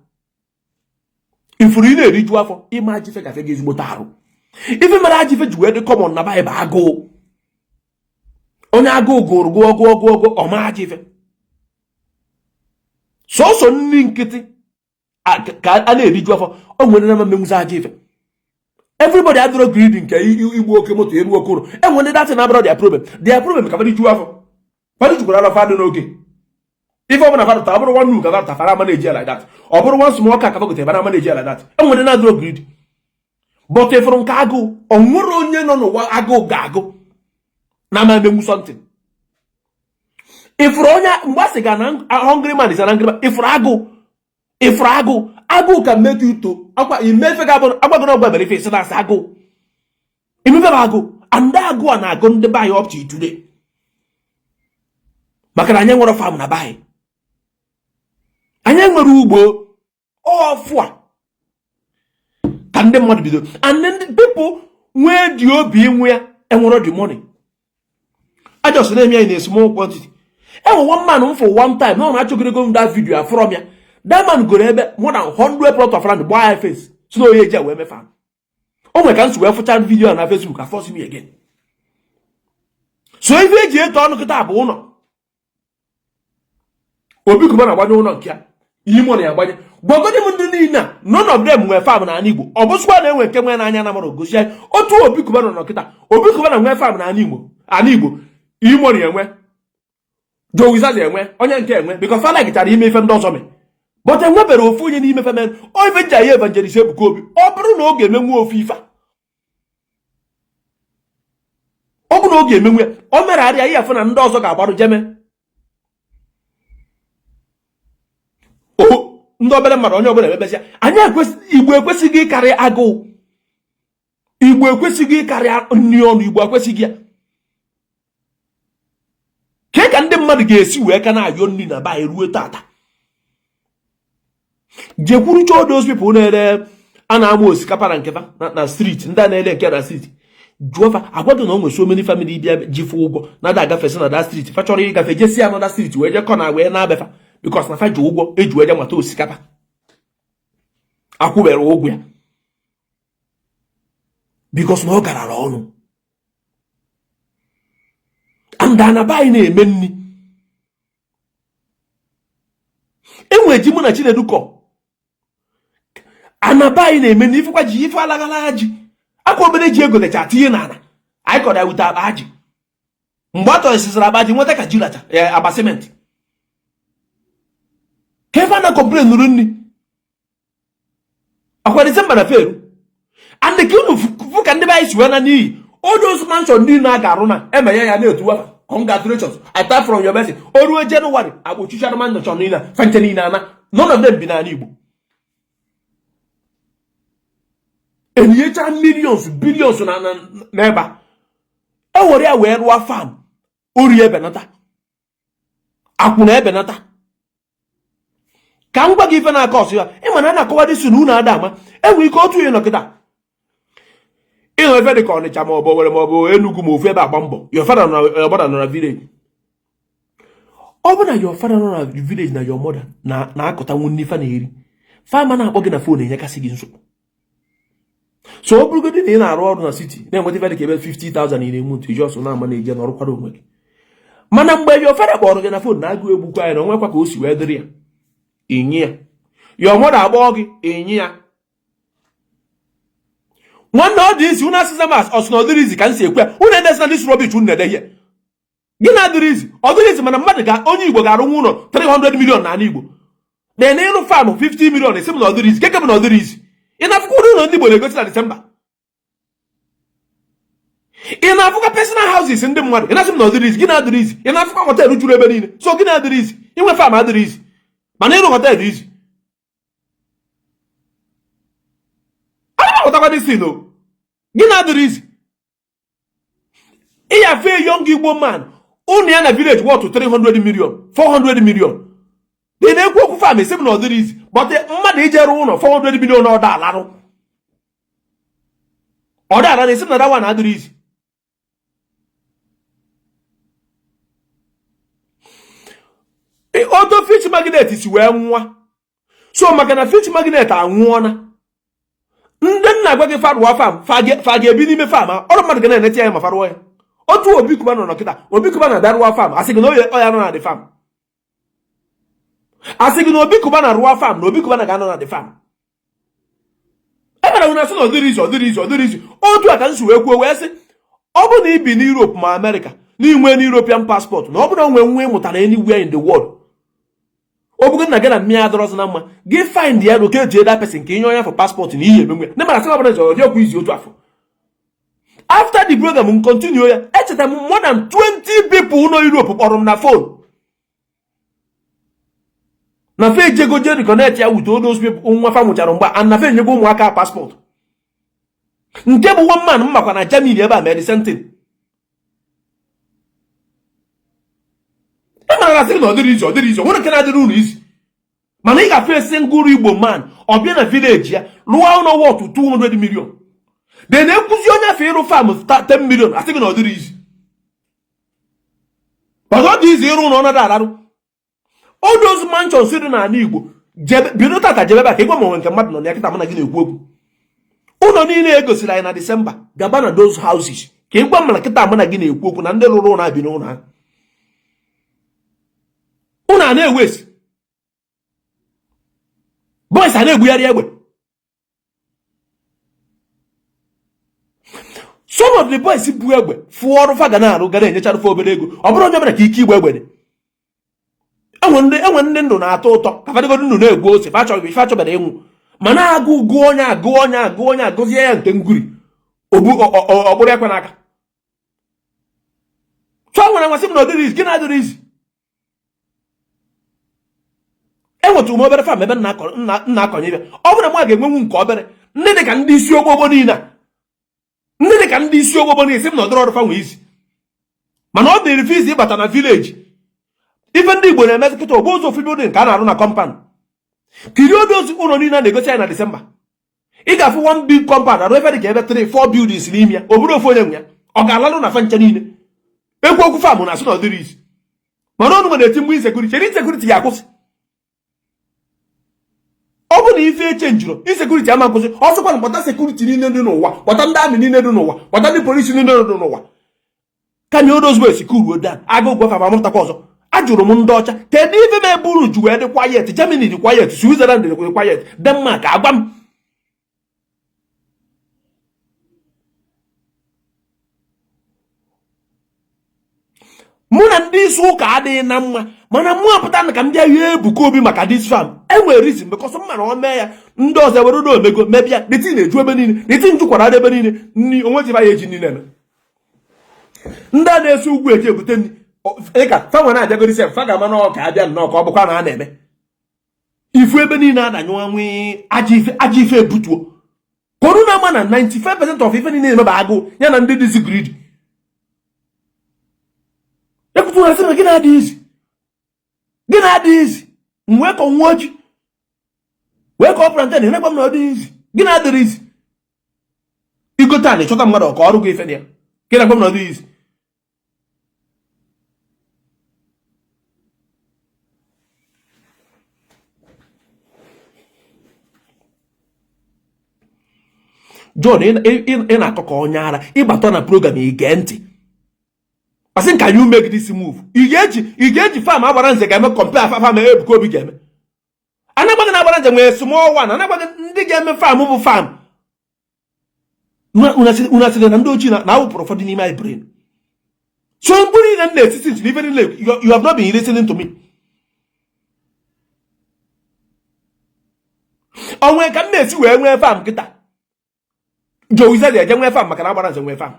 [SPEAKER 2] ifuru ị na-eriju afọ ịma aja ife gafịa gị ezigbote arụ ife mere aja ife ji wee dị kọmọn na baịbụl agụụ onye agụụ gụrụ gụọ ọma aja ife sọsọ nri nkịtị ka a na-eriju afọ o nwere na mmenwuzi aja ife everybody adịrọ greedy nke igbu oke moto eru okoro enwere datị na abụrọ their problem ka fadị ju afọ fadị jukwara afọ adị n'oge ife ọbụla fadụta ọ bụrụ one nuke ka fara ama na-eji like that ọ bụrụ one small car ka fagote fara ama na-eji like that enwere na adịrọ greedy but ịfụrụ nke agụụ ọ nwere onye nọ n'ụwa agụụ ga-agụ na ama emenwu something ifuru onye mgbasị ga na hungry man is an angry man ifuru agụụ ka mmetụ ito akwa imefe ga abụrụ agbagoro ọgba mere ife isi na-asa agụụ imefe bụ agụụ and agụụ a na-agụ ndị be anyị up to today maka na anyị nwere farm na be anyị nwere ugbo ọfụ a ka ndị mmadụ bido and ndị people nwee dị obi inwe ya enwere the money ajọs na-eme anyị na small quantity enwe one man m for one time na ọ na-achọgidego m that video from ya that man goro ebe more than 100 plot of land gbaa ya face so na onye eji wee mefa o nwere ka nsi wee fụcha video na Facebook ka force me again so ife eji eto ọnụ kịta bụ ụlọ obi kuba na agbanye ụlọ nke ya ime na ya agbanye gbogodi m ndị niile none of them nwee farm na Igbo ọ bụsịkwa na enwe nke nwee n'anya na mara gosi anyị otu obi kuba nọ nkịta obi kuba na nwee farm na Igbo ime na enwe jowizazi enwe onye nke enwe because fala gịchara ime ife ndị ọzọ mee but enwebere ofu onye n'ime femen o ife nji ya evangelist Ebuka Obi ọ bụrụ na ọ ga-emenwu ofu ife ọ bụrụ na ọ ga-emenwu o mere arịa ihe afọ na ndị ọzọ ga-agbarụ jeme ndị obere mmadụ onye ọbụla emebesịa anyị Igbo ekwesịghị ịkarị agụụ Igbo ekwesịghị ịkarị nri ọnụ Igbo ekwesịghị ya ka ndị mmadụ ga-esi wee ka na-ayọ nri na ba ruo tata jekwuru cho those people na-ere a na-ama osikapa na nkefa na street ndị a na-ele nke na street jụọfa agwado na o nwere so many family bịa jifu ụgwọ na da agafesi na da street fa chọrọ ịgafe jesi anọ da street wee jekọ na wee na-abefa because na fa ji ụgwọ eji wee je mata osikapa akwụbere ụgwọ ya because na ọ garara ọnụ andana anyị na-eme nri enwe ji mụ na Chinedukọ anaba anyị na-eme nri ifekwa ji ife alagala ji akwa obere ji ego lecha tinye n'ala anyị kọrọ ya wute akpa ji mgbe atọ esisara akpa ji nweta ka ji lacha agba simenti ka ebe a na complain nụrụ nri akwa Disemba na feru and ka unu fụ ka ndị be anyị si wee na n'iyi odos mansion ndị na-aga-arụ na eme ya na-etuwa congratulations apart from your blessing oruo January agbochichara mansion niile fente niile ana none of them bi n'ala Igbo enyecha millions billions na ebe ewere ya wee rụọ farm ori ebenata akwụna ebenata ka m gwa gị ife na-aka ọsụ ya ịma na a na-akọwadị si na unu ada ama enwe ike otu onye nọkịta ịnọ efe dị ka Ọnịcha ma ọ bụ Owerri ma ọ bụ Enugu ma ofu ebe agba mbọ your father nọ na village ọ bụ na your father nọ na village na your mother na-akọta nwu n'ife na-eri fama na-akpọ gị na fon enyekasị gị nsogbu so ọ bụrụgodị na ị na-arụ ọrụ na city na-enweta ife dị ka ebe 50,000 ị na-emu ntụ iji ọsọ na-ama na-eje na ọrụkwara onwe gị mana mgbe your father kpọrọ gị na fon na-agụ egbukwa ya na onwekwa ka o si wee dịrị ya inye ya your mother agbọọ gị enye ya nwanne ọ dị isi unu asịza mas ọsụ na ọdịrị izi ka m si ekwe unu edesina dis rubbish unu na-ede ihe gị na-adịrị izi ọdịrị izi mana mmadụ onye Igbo ga-arụnwu ụlọ 300 million n'ala Igbo na ịrụ farm 50 million esi m na ọdịrị izi keke m na ọdịrị izi ị na-afụkwa ụlọ ndị Igbo na-egosi na Disemba ị na-afụkwa personal houses ndị mmadụ ị na-asị m na ọdịrị izi gị na-adịrị izi ị na-afụkwa họteelụ juru ebe niile so gị na-adịrị izi inwe farm adịrị izi mana ịrụ họteelụ izi gị na-adịrị izi ịyafe young Igbo man unu ya na village worth 300 million 400 million dị na-ekwu okwu farm esi m na ọdịrị izi but mmadụ ijerụ ụlọ 400 million ọda alarụ esi m na dawa na adịrị izi oto fish magnet si wee nwa so maka na fish magnet anwụọna ndị nna gwa gị farụwa fam fa ga-ebi n'ime fam ọrụ mmadụ ga na-eneti ya ma farụwa ya otu obi kuba nọ n'ọkịta obi kuba na-abịarụwa fam asị gị na ọ ya nọ na dị fam asị gị na obi kuba na-arụwa fam na obi kuba na ga-anọ na dị fam ebere nwere asị na ọdịrị izi otu a ka nsi wee kwuo wee sị ọ bụ na ibi n'Europe ma Amerịka n'inwe n'European passport na ọ bụrụ onwe nwa ịmụtara anywhere in the world ọ bụgo na gị na mmịa adọrọzi na mma gị find ya n'oke eji eda person ka inye onye afọ passport na ihe emenwe na mara sị ọbụla jọrọ dị okwu izi otu afọ. After the program m continue ya echeta m more than 20 people nọ Europe kpọrọ m na phone na fe ejego je reconnect ya with all those people nwa fa nwụchara mgba and na fe enyego ụmụaka passport nke bụ one man mmakwa na Germany ebe a mere something. Emara sị na ọ dịrị izi nwere nke na-adịrị unu isi mana ị ga-afụ esi ngụrụ Igbo man ọ bịa na village ya rụọ ụlọ wọtụ 200 million de na-ekwuzi onye afọ ịrụ fam 10 million asị gị na ọ dịrị izi ọ dị izi ịrụ ụlọ ọnọdụ ararụ odozu manchon si dị n'ala Igbo bido tata jebe ka ịgwa ma onwe nke mmadụ nọ na ya kịta mana gị na-ekwu okwu ụlọ niile egosiri anyị na Disemba gaba na those houses ka ịgwa mana kịta mana gị na-ekwu okwu na ndị lụrụ ụlọ abi n'ụlọ ha ụnụ a na-ewesi boys a na-egbugharị egbe. Some of the boys bu egbe fụọ ọrụ fa ga na-arụ gara enyechara fa obere ego ọ bụrụ onye mere ka ike igbe egbe dị enwe ndị ndụ na-atọ ụtọ ka fadịgodo ndụ na-egbu ose ife achọbara ịnwụ mana agụ onye agụzie ya nke nguri ọgbụrụ ekwe n'aka so nwere nmasị m na ọdịrị izi gị na-adịrị izi enwetụ m obere fam ebe nna akọnye ibe ọ bụrụ na m ga-enwenwu nke obere ndị dị ka ndị isi ogbogbo niile si m na ọdịrị ọrụ fa nwe isi mana ọ dịrị fiz ịbata na vileji ife ndị Igbo na-emezi kịta ogbo ụzọ ofu bilding ka a na-arụ na kọmpand kiri odozi ụlọ niile a na-egosi anyị na Disemba ị ga-afụ one big compound arụ ebe dị ka ebe 3-4 buildings n'ime ya obodo ofu onye nwe ya ọ ga-alalụ na fa nche niile ekwu okwu fam na asụ na ọdịrị izi mana ọnụ nwere eti mgbe insekuriti ga-akwụsị ọ bụ na ife eche njụrụ insekuriti ama nkwụsị ọ sịkwa na kpọta sekuriti niile dị n'ụwa kpọta ndị amị niile dị n'ụwa kpọta ndị polisi niile dị n'ụwa ka nye odozugbo esikuruo dan aga ụgwọ fa ma mụtakwa ọzọ ajụrụ m ndị ọcha kedu ife m ebe unu ji wee dị kwayet Germany dị kwayet Switzerland dị kwayet Denmark agwa m mụ na ndị isi ụka adịghị na mma mana mụ apụta na ka m bịa yie Ebuka Obi maka dis farm enwere reason because m mana o mee ya ndị ọzọ were na omego mebịa dịtị na-eju ebe niile dịtị njụkwara ebe niile nri onwetiba ya eji niile eme ndị a na-esi ugwu eji ebute nri ịka fa nwere abịagoro ise fa ga-ama na ọka abịa nnọọ ka ọ bụkwa na a na-eme ifu ebe niile a na-anyụwa nwe aja ife ebutuo kọrụ na ama na 95% of ife niile emeba agụụ ya na ndị dịzi gridi ekwutu na sị na gị na-adị izi wee ka nwa oji wee ka ọ planten na-ekwa m na ọ dị izi gị na-adịrị izi igote a na-echọta mmadụ ka ọrụ gị ife na ya gị na-ekwa m na ọ dị izi John ị na-akọ ka onye ara ịgbata na program ige ntị asị ka you make this move ị ga-eji fam agbara nze ga-eme compare fam Ebuka Obi ga-eme anagbaghị na agbara nze nwere small one anagbaghị ndị ga-eme fam bụ fam unasịrị na ndị ochie na-awụpụrụ ụfọdụ n'ime anyị brain so mgbe niile m na-etiti ntị n'ife niile you have not been listening to me onwe ka m na-esi wee nwee fam kịta Jowiza eje nwee fam maka na agbara nze nwee fam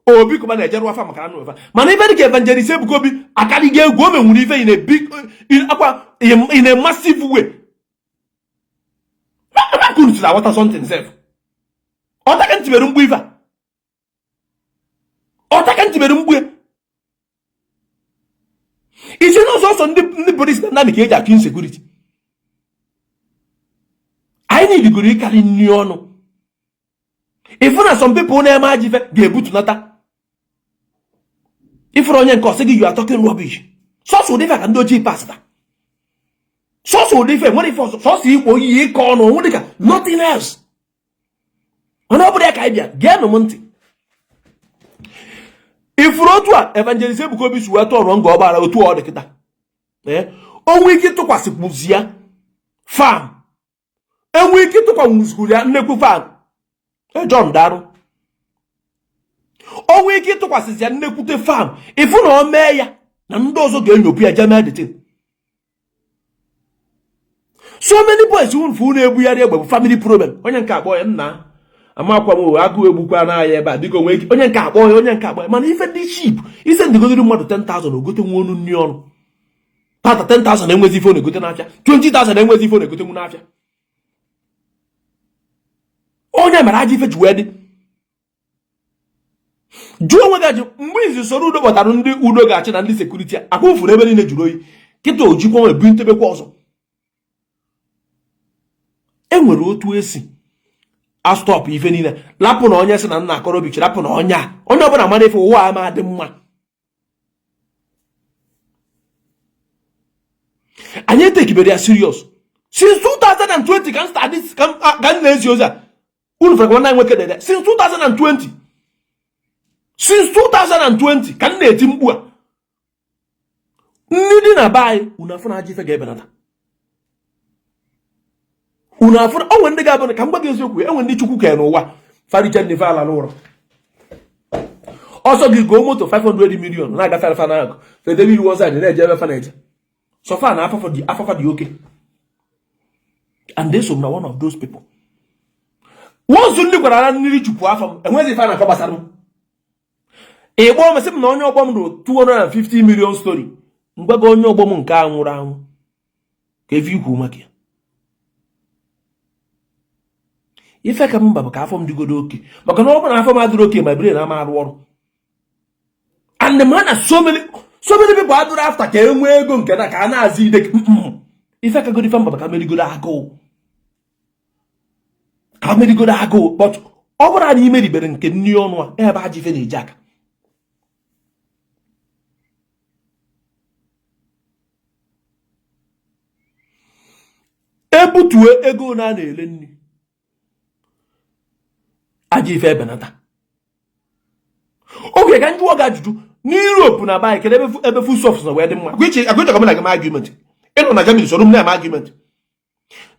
[SPEAKER 2] Obi kuma na-eje rụwa fam maka na nwee fam mana ife dị ka Evangelist Ebuka Obi akarịghị egwu o menwuru ife in a massive way akunutila wata something self ọtaka ntibere mgbu ife ọtaka ntibere mgbu ije n'ọsọsọ ndị polisi na ndị ka eji akụ insecurity anyị nidigoro ịkarị nri ọnụ ifu na some people na-eme aja ife ga-ebutunata ifuru onye nke ọsị gị you are talking rubbish sọsọ ụdị ife ka ndị ojii pasịta So different. When it was so Igbo ye call no nothing else. Nobody can idea. Get no money. If Rotwa evangelist Ebuka Obi suwa to wrong go about otu all the kita. O wiki to kwasi muzia farm. E wiki to kwa muskulia nneku farm. John Daru. O wiki to kwasi zia nneku te farm. If you no meya na ndozo ga-enyopu ya jama editing. So many boys who na ebu ya egbe family problem. Onye nke akpọ ya nna amakwa m agụ egbukwa na ya ebe a biko onwe onye nke akpọ ya onye nke akpọ mana ife dị cheap ise ndigodiri mmadụ 10,000 ogote nwa onu nni ọnụ tata 10,000 enwezi ife na-egote n'afịa 20,000 enwezi ife na-egote nwu n'afịa onye mere aja ife ji wee dị jụọ onwe gaji mgbe izi soro udo kpọtara ndị udo ga-achị na ndị sekuriti akwụfuru ebe niile jụrụ oyi kịta ojikwa nwe ebu ntebekwa ọzọ enwere otu esi astọpụ ife niile lapụ na onye si na nna akọrọ bichi lapụ na onye ọbụla mara ife ụwa ama dị mma anyị etekibere ya serious since 2020 ka start this ka na-ezi ozi a unu fere nwanne nwoke dede since 2020 ka m na-eti mkpu a ndị dị na be anyị unu afọ na aja ife ga-ebenata unu afọ onwe ndị ga-abụ ka m gwa gị eziokwu enwe ndị chukwu kere n'ụwa faricha ndị fe ala n'ụlọ ọsọ gị goo moto 500 million na-agafe alfa na agụ fedebe iwu ọzọ anyị na-eje ebe fa na-eje sofa na afafa dị oke and they so na one of those people once ndị gwara na mmiri chụpụ afọ m enwezi ife na-akọ gbasara m Igbo mesị m na onye ọgbọ m rụ 250 million story mgbago onye ọgbọ m nke a nwụrụ anwụ ka efi ikwu maka ya ife ka mba bụ ka afọ m dịgodo oke maka na ọ bụ na afọ m adịrị oke ma brain ama arụ ọrụ and the man so many people adụrụ after ka enwee ego nke na ka a na-azị ide ife ka godi famba ka merigodo agụụ but ọ bụrụ anyị meribere nke nni ọnụ a ebe aja ife na-eji aka ebutue ego na na-ele nni aja ife ebenata oge ka njụọ ga ajụjụ n'Europe na bai kede ebe full soft na wee dị mma agụcha ka m na gị argument ịnọ na Germany soro m na argument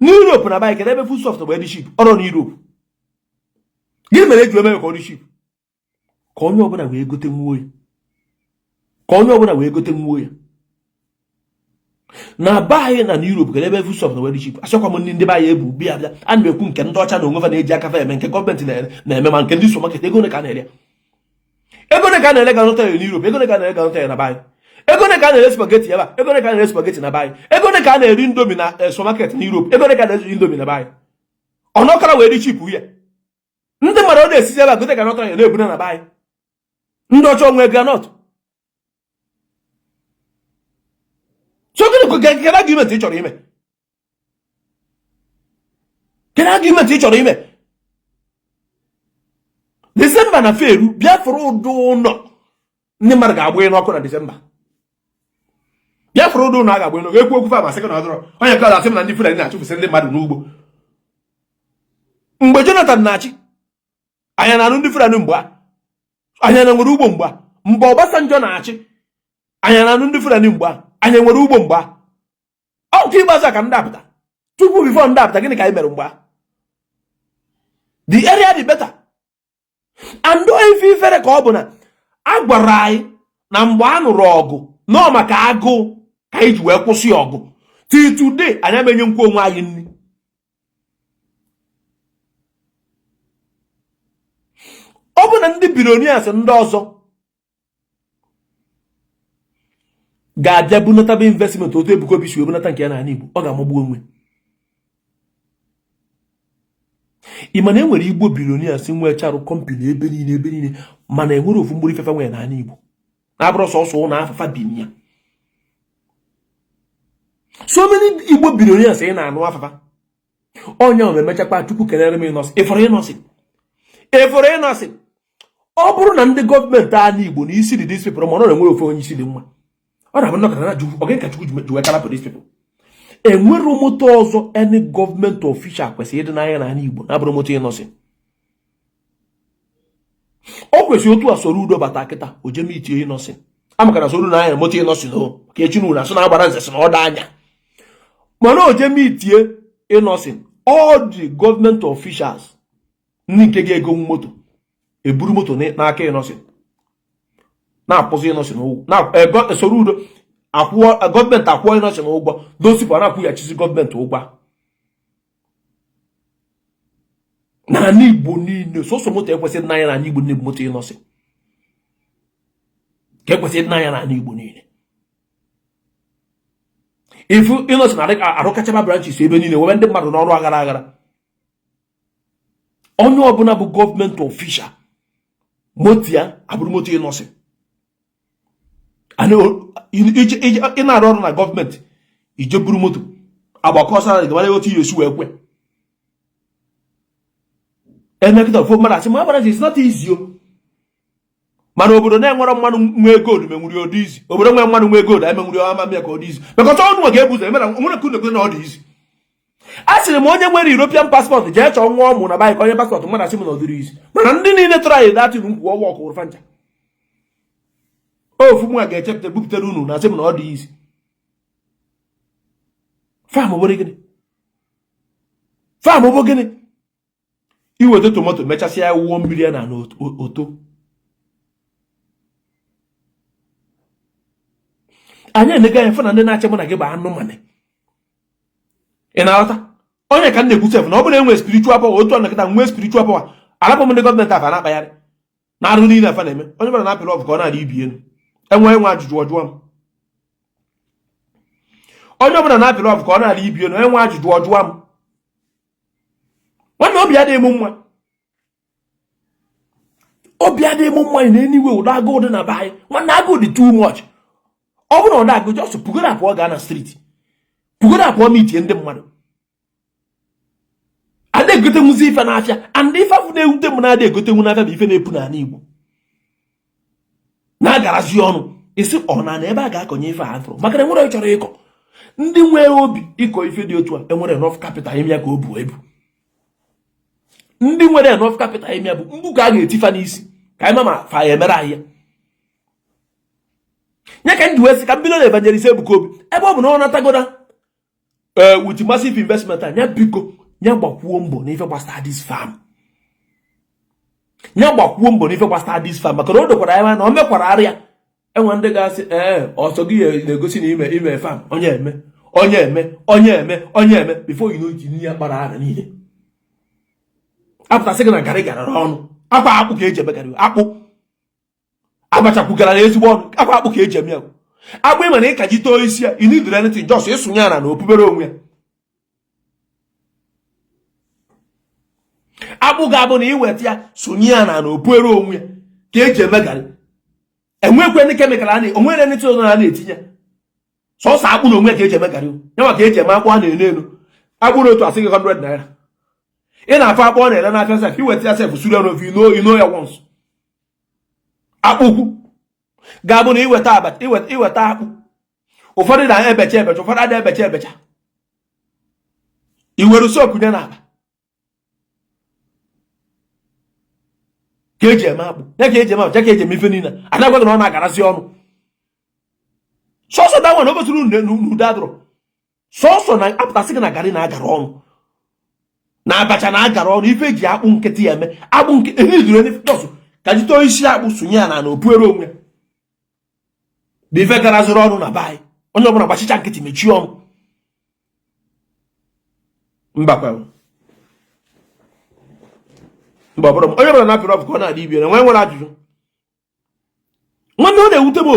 [SPEAKER 2] n'Europe na bai kede ebe full soft na wee dị cheap ọ nọ n'Europe gị mere eji eme ka ọ dị cheap ka onye ọbụla wee gote nwuo ya na bai na n'Europe kede ebe full soft na wee dị cheap asịkwa m ndị bai ebu bịa bịa a na-ekwu nke ndị ọcha na onwe fa na-eji aka fa eme nke gọọmenti na-eme ma nke ndị supermarket ego ne ka na-ele ego ne ka na-ele ga nọta ya n'Europe ego ne ka na-ele ga nọta ya na bai ego ne ka na-ele spaghetti ebe ego ne ka na-ele spaghetti na bai ego ne ka na-eri indomie na supermarket na Europe ego ne ka na-eri indomie na bai ọnọkara wee dị cheap ya ndị mmadụ ọ na-esizi ebe a gote ga nọta ya na-ebuna na bai ndị ọcha onwe granọt so gịnị argument ị chọrọ ime December na feru biafra ụdụ ụlọ ndị mmadụ ga-agba n'ọkụ na December biafra ụdụ ụlọ a ga-agba n'ọkụ ekwu okwu fa ma sekọnd ọdụrọ onye ka asị m na ndị Fulani na-achụfụsị ndị mmadụ n'ugbo mgbe Jonathan na-achị anya na-anụ ndị Fulani mgbe anya na nwere ugbo mgbe Obasanjo na-achị anya na-anụ ndị Fulani mgbe anya nwere ugbo mgbe ọkụ ịgbaza ka ndị apụta tupu bifo ndị apụta gịnị ka anyị mere mgbe the area dị better and ife ifere ka ọ bụ na a gwara anyị na mgbe a nụrụ ọgụ nọ maka agụụ ka anyị ji wee kwụsị ọgụ till today anyị amenye nkwa onwe anyị nri ọ bụ na ndị billionaires ndị ọzọ ga-abịa bunata bụ investment otu Ebuka Obi si wee bunata nke ya n'ala Igbo ọ ga-amagbu onwe ịma na enwere Igbo billionaires nwecharụ kọmpani ebe niile mana enwere ofu mgbori ifefe nwere n'ala Igbo na-abụrụ sọsọ ụlọ afụfa bin ya so many Igbo billionaires ị na-anụ afụfa onye ahụ emechakwa Chukwu kelere m ịnọsị ịfọrọ ịnọsị ọ bụrụ na ndị gọọmenti ala Igbo na isi dị dis people ma ọ na-enwere ofe onye isi dị mma ọ na-abụ nnọkọta na jụ oge ka Chukwu ji wee kalapụ dis people enwere moto ọzọ any government official kwesịrị ịdị n'anya na Igbo na-abụrụ moto Innocent. O kwesịrị otu a soro udo bata kịta o jem itie Innocent amaka na soro n'anya moto Innocent o ka echinu na so na agbara nze na ọda anya mana o jem itie Innocent all the government officials ndị nke ga-ego moto eburu moto n'aka Innocent na-apụzi Innocent ụgwọ na soro udo akwụọ gọọmenti akwụọ Innocent ụgwọ dosipụ na-akwụghachizi gọọmenti ụgwọ na Igbo niile sọsọ moto ekwesịrị n'anya na Igbo niile moto Innocent ka ekwesịrị n'anya na Igbo niile ifu Innocent arụkachaba branches ebe niile webe ndị mmadụ n'ọrụ aghara aghara onye ọbụla bụ gọọmenti official moto ya abụrụ moto Innocent ị na-arụ ọrụ na gọọmenti ije buru moto agbakọsara gabara otu ihe esi wee kwe emekịta ofu mmadụ asị ma abara ji not easy o mana obodo na-enwere mmanụ nwe gold menwuri ọdị izi obodo nwe mmanụ nwe gold anyị menwuri ọma mịa ka ọ dị izi mekọta ọnụ nwa ga-ebuzo emere nwere ka unu na ọ dị izi a sịrị m onye nwere European passport jee chọọ nwa ọmụ na baịk onye paspọtụ mmadụ asị m na ọ dịrị izi mana ndị niile tụrụ anyị datịrụ nkwu ọgwụ ọkụ ụrụfa ncha ofu mwa ga-echepụta bupụtere unu na asị m na ọ dị izi fam obo gịnị iweta tomato mechasị ya wụọ mmiri ya na oto anyị enega ya fana ndị na-achị mụ na gị bụ anụmanụ ị na-aghọta onye ka m na-ekwu sef na ọ bụrụ enwe spiritual power otu ọnakịta nwee spiritual power alapụ m ndị gọọmenti afa na-akpagharị na arụ niile afa na-eme onye bụla na-apịrị ọbụ ka ọ na-adị ibi elu enwe ajụjụ ọjụọ m onye ọbụla na-apịrị ọbụ ka ọ na-adị ibi elu enwe ajụjụ ọjụọ m nwanne obi adịghị m mma obi adịghị m mma na eniwe ụdọ agụụ dị na be anyị nwanne agụụ dị too much ọ bụrụ na ụdọ agụụ jọsụ pụgoro apụọ gaa na streeti pụgoro apụọ ma itie ndị mmadụ ada egote nwuzi ife n'afịa and ife afụ na-ewute m na-ada egote nwu n'afịa bụ ife na-epu n'ala Igbo na-agarazi ọnụ isi ọ na ebe a ga-akọnye ife afro maka na enwere chọrọ ịkọ ndị nwere obi ịkọ ife dị otu a enwere enough capital ime ya ka o buo ebu ndị nwere enough capital ime ya bụ mgbu ka a ga-etifa n'isi ka anyị ma fa ya emere ahịa nye ka ndị wee sị ka mbido na Evangelist Ebuka Obi ebe ọ bụ na ọ natagoda with massive investment anya biko nya gbakwuo mbọ n'ife gbasara this farm nya gbakwuo mbọ n'ife gbasara this farm maka na o dokwara ya na o mekwara arịa enwe ndị ga-asị ọsọ gị na-egosi na ime farm onye eme before you know it n'ihe kpara ara niile apụtasị gị na garị garara ọnụ akwa akpụ ka eji emegarị akpụ agbachakwugara na ezigbo ọnụ akwa akpụ ka eji eme ya akpụ ịma na ịka ji too isi ya inidere anything just ịsụnye ya na opubere onwe ya akpụ ga-abụ na iweta ya sonye ya na opubere onwe ya ka eji emegarị enwekwe ndị kemikal onwere ndị tụrụ na na-etinye sọsọ akpụ na onwe ya ka eji emegarị ya maka eji eme akpụ a na-enu elu akpụ na otu asị gị 100 naira ị na-afọ akpụ ọ na-ele n'afịa sef iweta ya sef suru n'ofe ino ya once akpụkwu ga-abụ na iweta akpụ ụfọdụ na-ebecha ụfọdụ ada ebecha iwere sopu nye n'akpa ka eji eme akpụ ya ka eji eme ka eji eme ife niile anagwaghị na ọ na-agarazi ọnụ sọsọ da nwana o gosiri n'ude adụrụ sọsọ na apụtasị gị na garị na-agara ọnụ na abacha na-agara ọnụ ife eji akpụ nkịtị ya eme akpụ nkịtị dọsụ ka jitoo isi akpụ sonye ya na opuere onwe bụ ife gara zụrụ ọnụ na be anyị onye ọbụla gbachicha nkịtị mechie ọnụ mba ọbụrụ onye ọbụla na-apịrị ọbụ ka ọ na-adị ibi na nwere ajụjụ nwanne ọ na-ewute m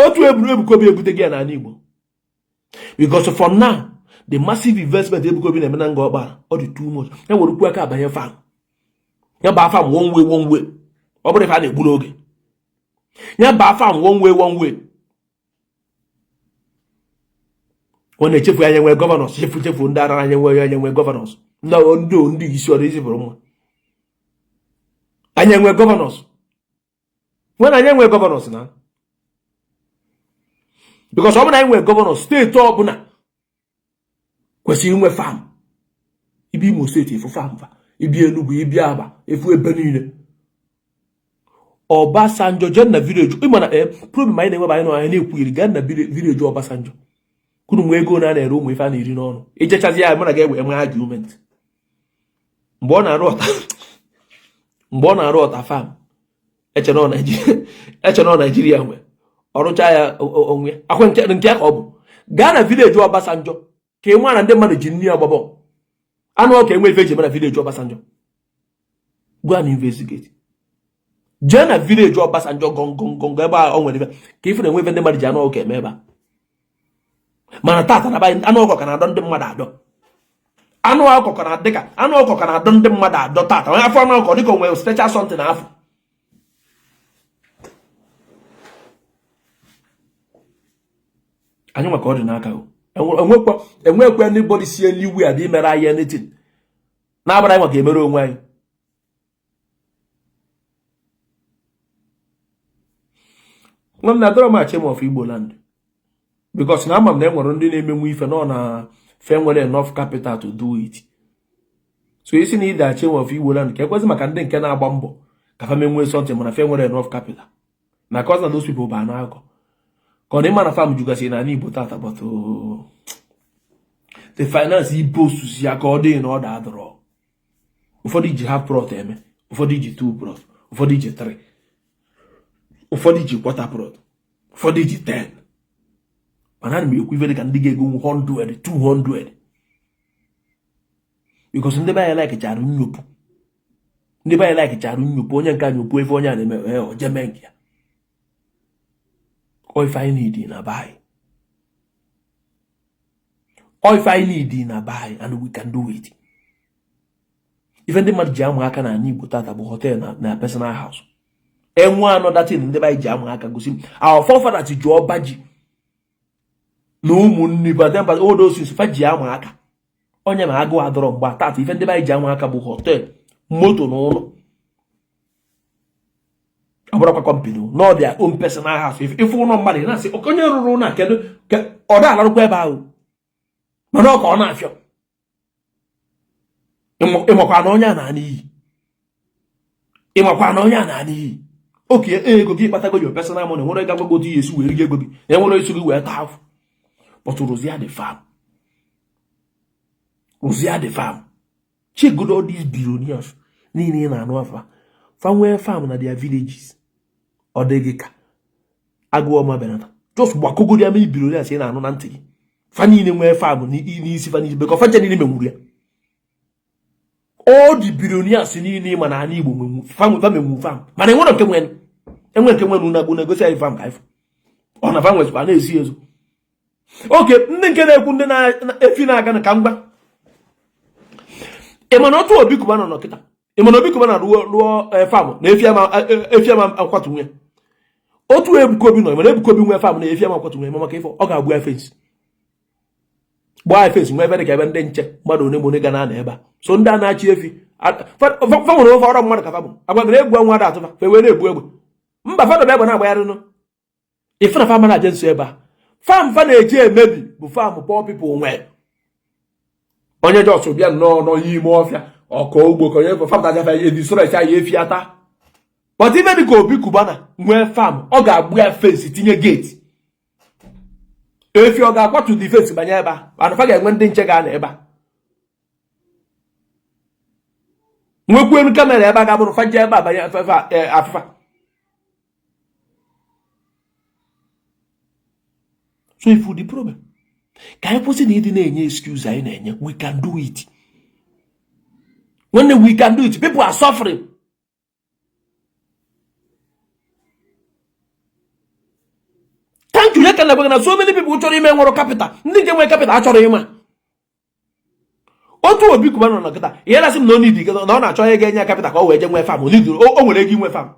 [SPEAKER 2] otu Ebuka Obi ebute gị ya n'ala Igbo because for now the massive investment Ebuka Obi na-eme na nga ọkpara ọ dị too much ya nwere ukwu aka abanye fam ya ba fam one way ọ bụrụ ife a na-egburu oge ya ba fam one way ọ na-echefu ya nwe gọvanọs chefu ndị ara anya nwe gọvanọs ndị isi ọrụ isi bụrụ mma anya nwe gọvanọs nwere anya nwe gọvanọs na because ọ bụ na anyị nwere gọvanọ steeti ọbụla kwesịrị inwe farm. Ibi Imo steeti efu farm fa, ibi Enugu, ibi Aba, efu ebe niile. Obasanjo jen na village ịma na problem anyị na-enwe anyị na-ekwu iri gaa na village Obasanjo kunu nwe ego na na-ere ụmụ ife a na-eri n'ọnụ ijechazi ya mụ na ga-ewe enwe argument mgbe ọ na-arụ ọta farm eche na Nigeria nwe ọrụcha ya onwe akwa nke ka ọ bụ gaa na village Obasanjo ka ị mara ndị mmadụ ji nri agbabọ anụ ọka enwe ife eji na village Obasanjo go and investigate. Jee na village Obasanjo gong ebe a o nwere ife ka ife na-enwe ife ndị mmadụ ji anụ ọka eme ebe a mana tata na baị anụ ọkụkọ na-adọ ndị mmadụ adọ anụ ọkụkọ na dịka anụ ọkụkọ na-adọ ndị mmadụ adọ tata onye afọ anụ ọkụkọ dịka onwe special something na afọ anyị maka ọ dị n'aka enwekwe anybody si eluigwe adị mere anyị anything na-abara anyị maka emere onwe anyị. Nwanne adọrọ m chime of Igboland because na ama m na enwere ndị na-emenwu ife nọ na fe nwere enough capital to do it. So isi na ide chime of Igboland ka ekwezi maka ndị nke na-agba mbọ ka fa menwe something mana fe nwere enough capital na cause na those people ba na akọ ka ọ dị mma na farm jugasị na Igbo tata but the finance Igbo susi ya ka ọ dị na ọ da adọrọ ụfọdụ ji half plot eme ụfọdụ ji 2 plot ụfọdụ ji 3 ụfọdụ ji quarter plot ụfọdụ ji 10 mana na m ekwu ife dị ka ndị ga-ego 100 200 because ndị be anyị like chara nyopu onye nke nyopu ife onye a na-eme ojeme nke ya ife anyị need na buy and we can do it. Ife ndị mmadụ ji amụ aka na Igbo tata bụ hotel na personal house enwe another thing ndị be ji amụ aka gosi our forefathers ji ọba ji na ụmụnne bademba all those things fa ji amụ aka onye ma agụ adọrọ mgba tata ife ndị be ji amụ aka bụ hotel moto na ụlọ abụrụkwa company no their own personal house ife ụlọ mmadụ na-asị onye rụrụ na kedu ọ da alarụkwa ebe ahụ mana ọ ka ọ na-afịọ ịmakwa na onye a na n'iyi oke ego gị kpatago your personal money nwere ga gbagodo ihe esi wee rig ego gị na enwere esi gị wee taa afụ but Rosia the farm check good all these billionaires niile na-anụ afa fanwee farm na their villages ọ dịghị ka agụọ ma benata just gbakọgodi ya mee billionaires ị na-anụ na ntị gị fa niile nwee farm n'isi fa niile bekọ facha niile menwuru ya all the billionaires niile ma na ana Igbo menwu farm mana enwere nke nwenu na-agbu na-egosi anyị farm ka ifo ọ na farm wesịkwa na-esi ezo oke ndị nke na-ekwu ndị na-efi na-aga na ka mgba ịmana otu Obi Kuba nọ n'ọkịta ịmana Obi Kuba na-rụọ farm na efi ama akwatu nwunye otu Ebuka Obi nọ ịmana Ebuka Obi nwee farm na efi ama akwatu nwunye maka ifo ọ ga-agbu ya fence gbaa fence nwee ebe dị ka ebe ndị nche mmadụ one ga na ebe a so ndị a na-achị efi fa nwere ofe ọrụ mmadụ ka fa bụ agbagara egwu nwa da atụfa fe wee na-ebu egbe mba fadọ bụ egbe na-agbagharị nụ ife na fama na-aje nso ebe a farm fa na-eji emebi bụ farm poor people nwee onye jọs bịa nnọọ n'ime ọfịa ọkọ ugbo ka onye farm taja fa edisresi anyị efi ata but ife dị ka Obi Kuba na nwee farm ọ ga-agbu ya fence tinye gate efi ọ ga-akwatu the fence banye ebe a mana fa ga-enwe ndị nche ga-ana ebe a nwekwenu kamera ebe a ga-abụrụ fa je ebe a banye afịfa so if the problem ka anyị kwụsị na ịdị na-enye excuse anyị na-enye we can do it when we can do it people are suffering thank you na so many people chọrọ ime nwere capital ndị nke nwere capital achọrọ ịma otu Obi Kuba nọ na nkịta ihe na-asị m na onye dị na ọ na-achọ ihe ga-enye capital ka o wee je nwee farm o nwere ego inwe farm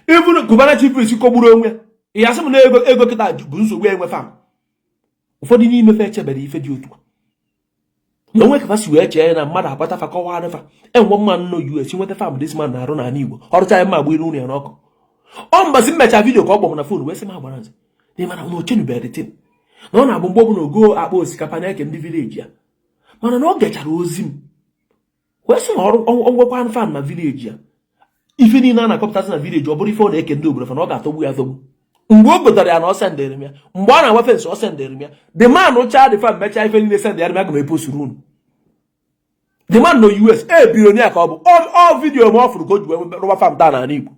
[SPEAKER 2] even Kuba chief isi kogburu onwe ya asị m na ego kịta bụ nsogbu enwe farm ụfọdụ n'ime fe echebere ife dị otu na onwe ka si wee chee na mmadụ akpata fa kọwaa fa enwe mmanụ nọ US nweta farm this man na-arụ n'ala Igbo ọrụcha ya mma agba iru ya n'ọkụ ọ mbasị mmecha vidio ka ọ gbọm na fon wee sị m agbara nzi n'ime na ochenu bere tin na ọ na-abụ mgbe ọbụla ogo akpa osikapa na-eke ndị vileji ya mana na ọ gechara ozi m wee sị na ọgwụkwa fan na vileji ya ife niile a na-akọpụtasị na vileji ọ bụrụ ife ọ na-eke ndị obodo fa na ọ ga-atọgbu ya atọgbu mgbe o gotara ya na ọ sendere m ya mgbe ọ na-agba fensị ọ sendere m ya the man ụcha dị fan mechaa ife niile sendere m aga m eposuru unu the man no US bilonia ka ọ bụ ọ vidiyo m ọ fụrụ ka o ji wee rụba fam taa n'ala Igbo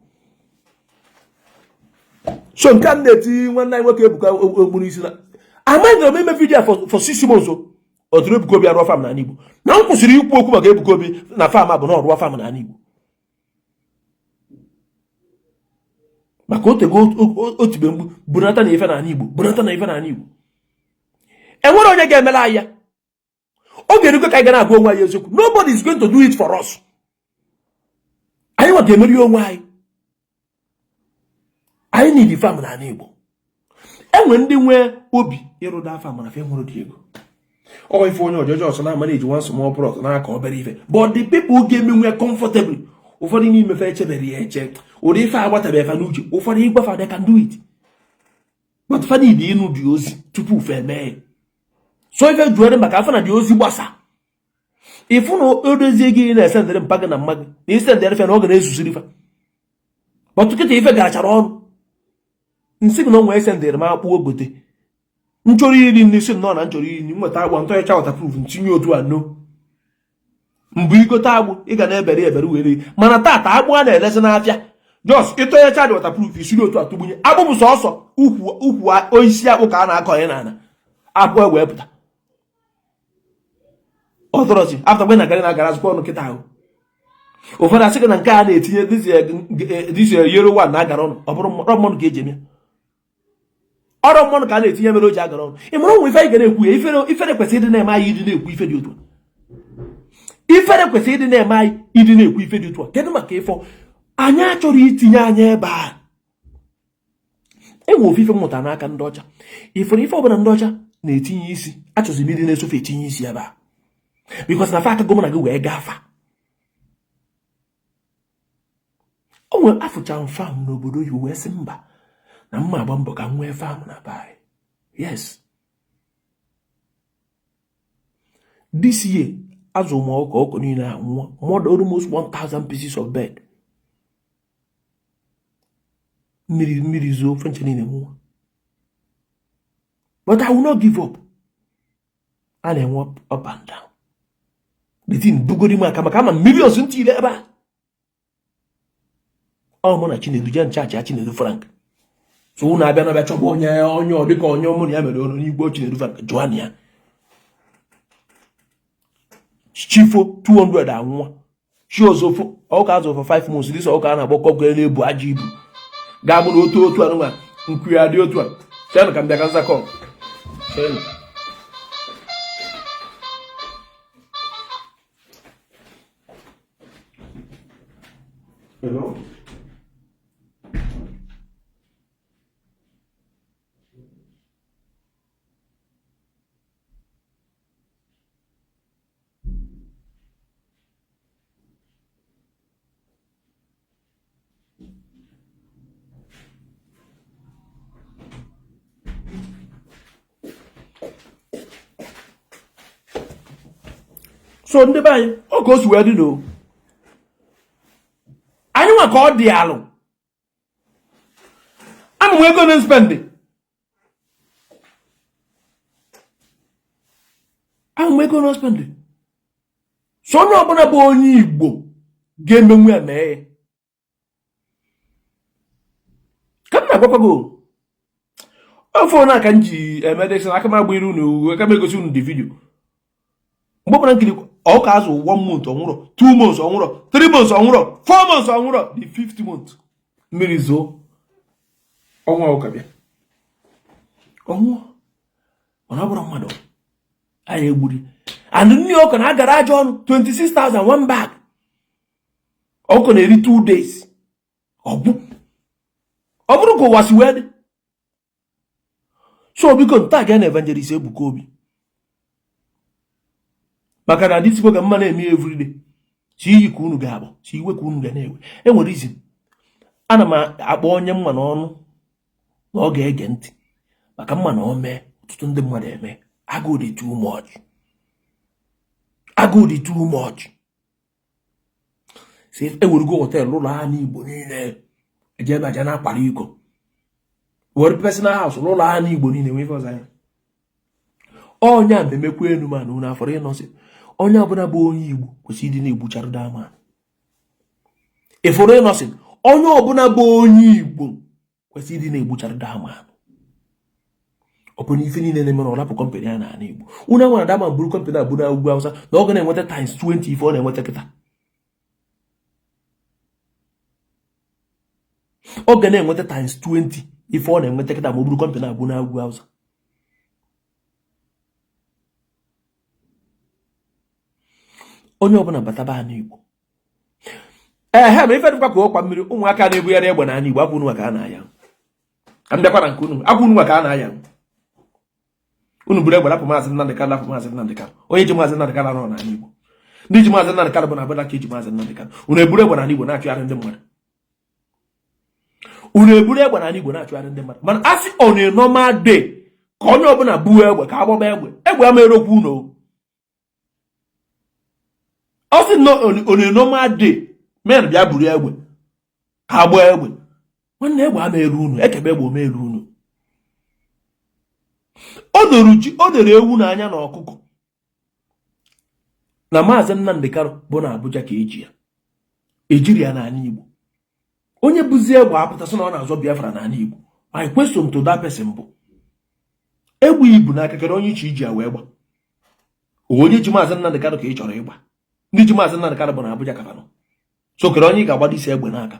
[SPEAKER 2] so nke a na-eti nwanne anyị nwoke Ebuka ogburu isi na amaghị m ime vidiyo for 6 months o tụrụ Ebuka Obi arụwa fam n'ala Igbo na m kwụsịrị ikwu okwu maka Ebuka Obi na fam a bụ na ọrụwa fam n'ala Igbo maka otibe mgbu bunata na ife n'ala Igbo bunata na ife n'ala Igbo enwere onye ga-emela anyị ya oge erugo ka anyị ga na-agwa onwe anyị eziokwu nobody is going to do it for us anyị nwa ga-emeri onwe anyị need fam n'ala Igbo enwe ndị nwe obi ịrụda fam mana fe nwere dị ego ọ ife onye ọjọjọ ọsọ na-ama na-eji nwa small plot n'aka obere ife but the people ga-emenwe comfortable ụfọdụ n'ime fe echebere ya eche ụdị ife agbatabefa n'uche ụfọdụ ịgbafa they can do it but fa need ịnụ dị ozi tupu fe mee so ife juere maka afọ na dị ozi gbasa ifu na odozie gị na-esendere mpa gị na mma gị na isendere fe na ọ ga na-ezuziri fa but kịta ife garachara ọrụ nsị gị na onwe esendere m akpụ ogote nchọrọ iri nri si nọ na nchọrọ iri nweta agba ntọnyecha waterproof ntinye otu anọ mbụ igote agbụ ị ga na-ebere were mana tata agbụ a na-elezi n'afịa jos ịtọnyecha dị waterproof isiri otu atụgbunye agbụ bụ sọsọ ukwu osisi akpụ ka a na-akọ ya n'ala akpụ wee pụta ọtọrọchi afta gbe na garị na-agara azụkwa ọnụ kịta ahụ ụfọdụ asị gị na nke a na-etinye dịzi yero wan na agara ọnụ ọ bụrụ mmanụ ka eji eme ọrụ mmanụ ka a na-etinye mere o ji agara ọnụ ị mara onwe ife anyị ga na-ekwu ya ifere kwesịrị ịdị na-eme anyị ịdị na-ekwu ife dị otu ifere kwesịrị ịdị na-eme anyị ịdị na-ekwu ife dị otu a kedụ maka ịfọ anyị achọrọ itinye anya ebe a enwe ofufe mmụta n'aka ndị ọcha ifere ife ọbụla ndị ọcha na-etinye isi achọziri ịdị na-esofe etinye isi ebe a bikos na fa aka gọmana gị wee gafa o nwere afụcha fam n'obodo oyibo wee sị mba na mma agba mbọ ka m nwee fam na bai yes this year azụ m ọkụ niile anwụọ more almost 1,000 pieces of bed mmiri zoo french niile nwụọ but I will not give up a na-enwe up and down the thing bugori maka ama millions ntị ile ebe a ọ mụ na Chinedu jen chaachị Chinedu Frank so unu abịa n'abịa chọba onye dịka onye ọmụ na ya mere ọrụ n'Igbo Chinedu Frank jụọ ya chifo 200 anwụọ chi ọzọ ọka azụ for 5 months dịsa ọka a na-agbọ kọgụ na-ebu aja ibu ga-abụ na otu anụnwa nkwu ya dị otu a chenụ ka m bịa ka nzakọ chenụ hello so ndị be anyị oge o si wee dị n'o anyị nwa ka ọ dị alụ ama m ego na spendị so onye ọbụla bụ onye Igbo ga-emenwu ya mee ka m na-agwakwago ofe onye aka m ji emedeksin aka m agba iru unu aka m egosi unu dị vidio mgbe ọbụla nkiri ọka azụ 1 month ọnwụrọ 2 months ọnwụrọ 3 months ọnwụrọ 4 months ọnwụrọ the 5th month mmiri zoo ọnwa ụka bịa ọnwụọ ọ na-abụrụ mmadụ anyị egburi and nne ọkụ na-agara aja ọnụ 26,000 one bag ọkụ na-eri 2 days ọ bụrụ ka ụwa si wee dị so biko nta ga na evangelist Ebuka Obi maka na dịtịkwa ka mma na-eme everyday si iyi ka unu ga-abụ si iwe ka unu ga na-ewe enwere izi ana m akpọ onye mma n'ọnụ na ọ ga-ege ntị maka mma na o mee ọtụtụ ndị mmadụ eme agụụ dị too much. Agụụ dị too much. Si ewerugo hotel ụlọ ha n'Igbo niile ejebe aja na-akpara iko. Were personal house ụlọ ha n'Igbo niile nwee ife ọzọ anya. Onye a memekwa enu ma na unu afọrọ ịnọsị. Onye ọbụla bụ onye Igbo kwesịrị ịdị na-egbucharụ dama. Ịfọrọ ịnọsị. Onye ọbụla bụ onye Igbo kwesịrị ịdị na-egbucharụ dama. Ọ bụ n'ife niile na-eme na ọrapụ kọmpanị a na Igbo. Unu nwere dama bụrụ kọmpanị abụ na ugwu Hausa na ọ ga na-enweta times 20 ife ọ na-enweta kịta. Ọ ga na-enweta times 20 ife ọ na-enweta kịta ma ọ bụrụ kọmpanị abụ na ugwu Hausa. Onye ọbụla bataba na Igbo. Ma ife dịkwa ka ọkwa mmiri ụmụaka na-ebugharị egbe na Igbo akwụ unu ka a na-aya. Ka m bịakwa na nke unu akwụ unu ka a na-aya. Unu buru egbe lapụ Mazi Nnamdi Kanu lapụ Mazi Nnamdi Kanu. Onye ji Mazi Nnamdi Kanu nọ na Igbo. Ndị ji Mazi Nnamdi Kanu bụ na abụla ka eji Mazi Nnamdi Kanu. Unu eburu egbe na Igbo na-achụgharị ndị mmadụ. Unu eburu egbe na Igbo na-achụgharị ndị mmadụ. Mana asị on a normal day ka onye ọbụla buo egbe ka agbaba egbe. Egbe ama erokwu unu. Asị no on a normal day men bịa buru egbe ka agba egbe. Nwanne egbe ama eru unu. Ekebe egbe ome eru unu. O dere ewu n'anya na ọkụkọ na Mazi Nnamdi Kanu bụ na Abuja ka eji ya. Ejiri ya n'ala Igbo. Onye buzi egbe apụtasị na ọ na-azọ biafra n'ala Igbo. My question to that person bụ egbe ibu n'aka kere onye iche iji ya wee gba. Onye ji Mazi Nnamdi Kanu ka ị chọrọ ịgba. Ndị ji Mazi Nnamdi Kanu bụ na Abuja ka fa nọ. So kere onye ị ga-agbado isi egbe n'aka.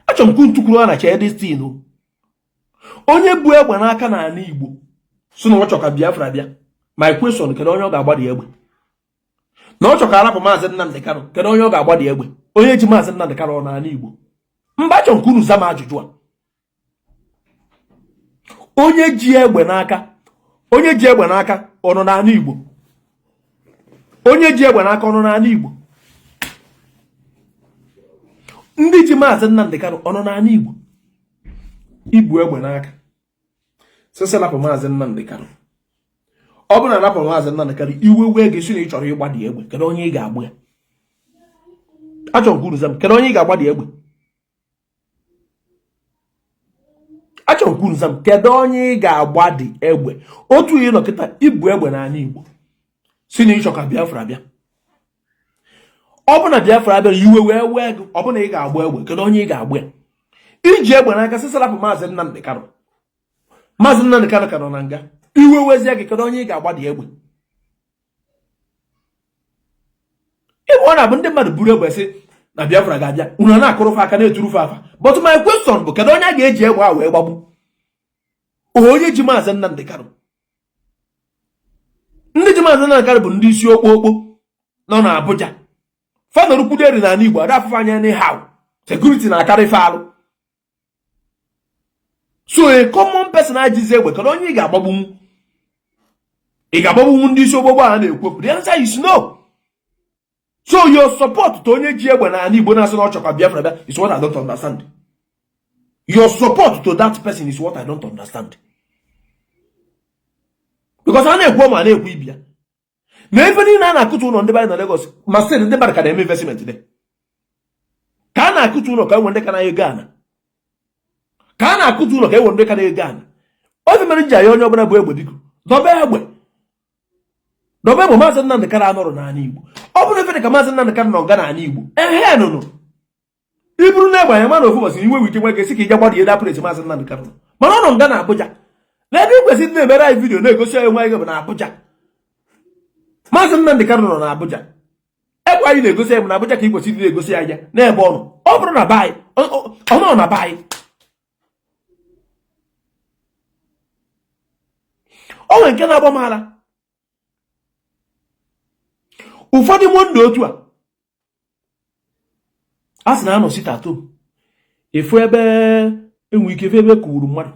[SPEAKER 2] Achọ m kwuntukwuru a na chee destinu. Onye bu egbe n'aka n'ala Igbo so na ọ chọrọ ka biafra bịa. My question kere onye ọ ga-agbado egbe. Na ọ chọrọ ka arapụ Mazi Nnamdi Kanu kere onye ọ ga-agbado egbe. Onye ji Mazi Nnamdi Kanu n'ala Igbo. Mba chọ nkunu zama ajụjụ a. Onye ji egbe n'aka ọ nọ n'ala Igbo. Onye ji egbe n'aka ọ nọ n'ala Igbo. Ndị ji Mazi Nnamdi Kanu ọ nọ n'ala Igbo. Ibu egbe n'aka. Sese lapụ Mazi Nnamdi Kanu. Ọ bụrụ na lapụ Mazi Nnamdi Kanu iwe wee gị si na ị chọrọ ịgbadi egbe kedu onye ị ga-agba ya? Achọ nkunu zama kedu onye ị ga-agbadi egbe? Achọ nkunu zam kedu onye ị ga-agbadi egbe? Otu ihe nọ kịta ibu egbe n'ala Igbo si na ịchọ ka biafra bịa. Ọ bụ na biafra bịa iwe wee gị ọ bụ na ị ga-agba egbe kedu onye ị ga-agba ya? Iji egbe n'aka sị salapụ Mazi Nnamdi Kanu. Mazi Nnamdi Kanu ka nọ na nga iwe wezie gị kedu onye ị ga-agbadi egbe? Ịbụ ọ na-abụ ndị mmadụ buru egbe sị na biafra ga-abịa unu na-akụrụfe aka na-eturufe afa. But my question bụ kedu onye a ga-eji egbe a wee gbagbu? Onye ji Mazi Nnamdi Kanu. Ndị ji Mazi Nnamdi Kanu bụ ndị isi okpokpo nọ na Abuja. Fadọrọ kwuderi n'ala Igbo ada afụfe anya n'ihaw. Security na-akarị ife alụ. So a common person ajizi egbe kedu onye ị ga-agbagbu? Ị ga-agbagbu ndị isi okpokpo a na-ekwu? The answer is no. So your support to onye ji egbe n'ala Igbo na-asị na ọ chọrọ ka biafra bịa is what I don't understand. Your support to that person is what I don't understand. Because a na-ekwu ma na-ekwu ibia. Na ebe niile a na-akụtu ụlọ ndị banyị na Lagos ma sị ndị mmadụ ka na-eme investment dị. Ka a na-akụtu ụlọ ka enwe ndị ka na-ego ana. Ka a na-akụtu ụlọ ka enwe ndị ka na-ego ana. Obi mere nji ya onye ọbụla bụ egbe biko. Dobe egbe. Dobe egbe Mazi Nnamdi Kanu anọrọ n'ala Igbo. Ọ bụrụ ife dị ka Mazi Nnamdi Kanu nọ nga n'ala Igbo. Nụnụ. Iburu na egbe anya mana ofu ụbọchị iwe wike nwe ga-esi ka ije gbado ihe place Mazi Nnamdi Kanu. Mana ọ nọ nga na Abuja. Na ebe kwesịrị na-emere anyị vidiyo na-egosi anyị nwa ihe bụ na Abuja. Mazi Nnamdi Kanu nọ na Abuja. Egbe anyị na-egosi anyị bụ na Abuja ka ị kwesịrị na-egosi anya n'ebe ọ nọ. Ọ bụrụ na baị ọ nọ na baị. O nwere nke na-agba m ala. Ụfọdụ monde otu a sị na anọ site atọ efu ebe enwe ike ebe kụwuru mmadụ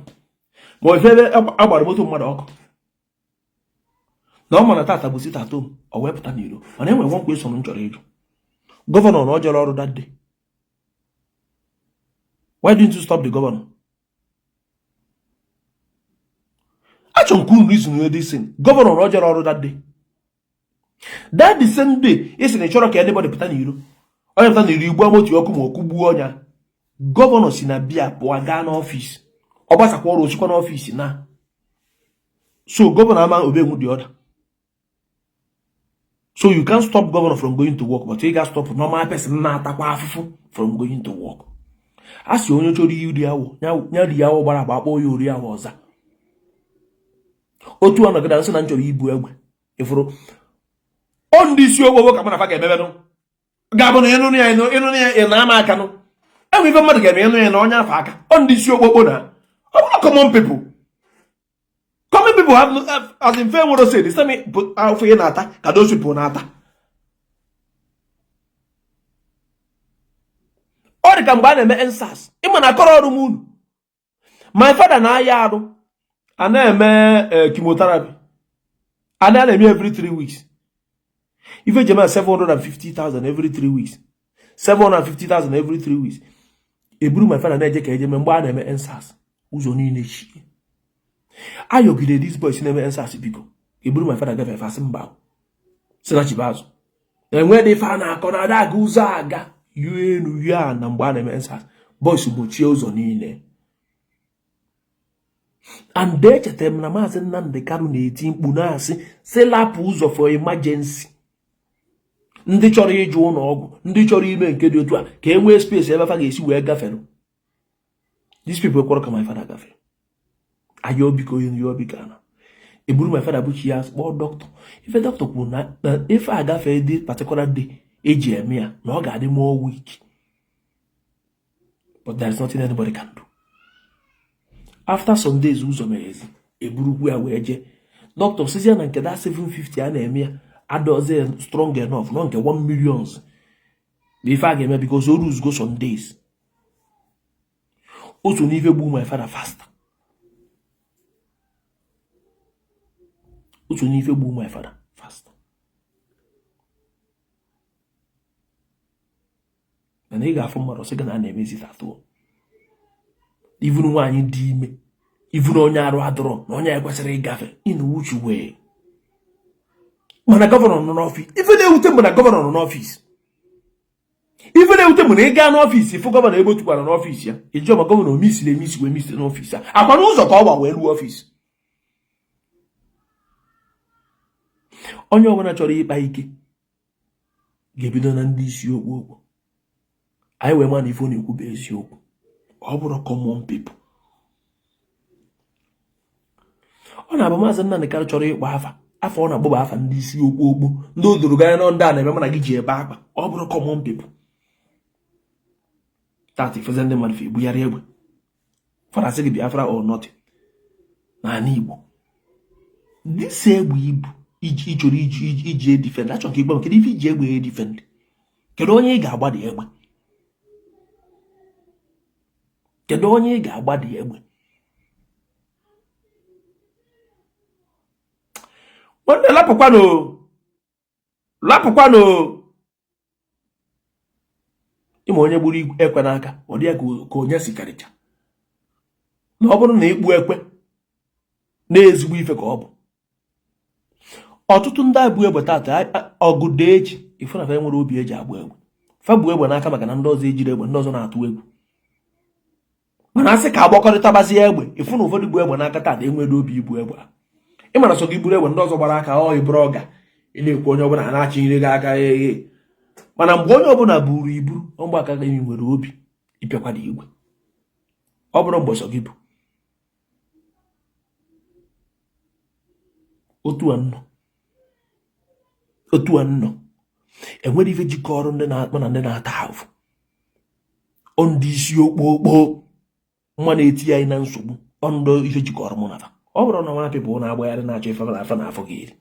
[SPEAKER 2] ma ọ ebe agbara moto mmadụ ọkụ na ọ mana tata bụ site atọ o wepụta n'iro mana enwere nwa nkwa eso m chọrọ ịjụ gọvanọ na ọ jọrọ ọrụ that day. Why didn't you stop the governor? Achọ achọrọ m reason this thing. Governor Roger ọrụ that day. That the same day, isi na chọrọ ka anybody pụta n'iro. Onye pụta n'iro igbu amotu ọkụ ma okugbuo ọnya. Governor si na bịa pụọ gaa n'ọfịs. Ọ gbasakwa ọrụ osikwa n'ọfịs na. So governor ama obenwu the order. So you can't stop governor from going to work, but you can stop normal person na-atakwa afụfụ from going to work. Asị onye chọrọ iri awọ, nya di awọ gbara agba akpọ ya ori awọ ọza. Otu anọgide nsị na nchọrọ ibu egbe. Ifuru. On ndị isi ogbo ka mana fa ga-emebe nụ. Ga-abụ na ịnụ ya na-ama aka nụ. Enwe ife mmadụ ga-eme ịnụ ya na onye afọ aka. On ndị isi ogbo na. Ọ bụrụ common people. Common people have as in fair word say the same for you nata ka those people nata. Ọ dị ka mgbe a na-eme ensas. Ịma na akọrọ ọrụ m unu. My father na-aya arụ. A na-eme chemotherapy. A na-eme every 3 weeks. If you get 750,000 every 3 weeks. 750,000 every 3 weeks. Eburu my father na-eje ka eje mgbe a na-eme ensas. Ụzọ niile chi. Ayogide these boys na-eme ensas biko. Eburu my father gafe fast mba. Sina chibazo. Enwe dị fa na-akọ na ada aga ụzọ aga. Yuenu ya na mgbe a na-eme ensas. Boys gbochie ụzọ niile. And they chete m na Mazi Nnamdi Kanu na-eti mkpu na-asị si lapụ ụzọ for emergency. Ndị chọrọ ịjụ ụlọ ọgwụ, ndị chọrọ ime nke dị otu a ka e nwee space ebe fa ga-esi wee gafere. These people kwọrọ ka my father gafere. Ayo biko na. Eburu my father buchi ya kpọọ doctor. Ife doctor kwuru na ife agafe dị particular day eji eme ya na ọ ga-adị more weak. But there is nothing anybody can do. After some days ụzọ merezi, eburukwu ya wee je. Doctor says ya na nke da 750 a na-eme ya adoze strong enough, no nke 1 million. Ife a ga-eme because o lose go some days. Otu n'ife gbu my father faster. Otu n'ife gbu my father faster. Na ị ga-afụ mmadụ sị gị na a na-emezi tattoo. Even nwaanyị dị ime, even onye arụ adọrọ na onye ekwesịrị ịgafe in which way. Mana gọvanọ nọ n'ọfịs. Ife na-ewute mgbe na gọvanọ nọ n'ọfịs. Ife na-ewute mgbe na ị gaa n'ọfịs ịfụ gọvanọ ebe otukwara n'ọfịs ya. Ịjụọ ma gọvanọ misiri n'ọfịs ya. Akwa n'ụzọ ka ọ gba wee ruo ọfịs. Onye ọbụla chọrọ ịkpa ike ga-ebido na ndị isi okwu. Anyị wee ma na ife na-ekwu bụ eziokwu. Ọ bụrụ common people. Ọ na-abụ Mazi Nnamdi Kanu chọrọ ịkpọ afọ ọ na-agbaba afa ndị isi okwu ndị o doro ganya na ndị a na-eme mana gị ji ebe akpa. Ọ bụrụ common people. Tati feze ndị mmadụ ebugharị egbe. Fara sị gị biafra or not. N'ala Igbo. This egbe ibu ịchọrọ iji defend. Achọ ka igbe kedu ife iji egbe defend. Kedu onye ị ga-agbadi egbe? Kedu onye ị ga-agbadi egbe? Wanda lapụkwanụ. Ịma onye gburu ekwe n'aka, ọ dị ya ka onye sikarịcha. Na ọ bụrụ na ikpu ekwe na-ezigbo ife ka ọ bụ. Ọtụtụ ndị abụ egbe tata ọgụde eji ifu na fa nwere obi eji agba egbe. Fa bụ egbe n'aka maka na ndị ọzọ ejiri egbe, ndị ọzọ na-atụ egwu. Mana asị ka agbakọrịta bazie egbe, ifu na ụfọdụ bụ egbe n'aka tata enwere obi ibu egbe. Ị mara sọ gị buru egbe ndị ọzọ gbara aka ọ iburu ọga. Ị na-ekwu onye ọbụla na-achị ire gị aka eghe. Mana mgbe onye ọbụla buru iburu, ọgba aka gị nwere obi ịpịakwada igwe. Ọ bụrụ mgbe sọ gị bụ. Otu anọ. Enwere ife jikọrọ ndị na-akpọ na ndị na-ata ahụhụ. Ndị isi okpokpo. Mma na-eti ya na nsogbu. Ọndụ ife jikọrọ mụ na fa. Ọ bụrụ na nwa pipụl na-agbagharị na-achọ ife afọ na afọ gị eri.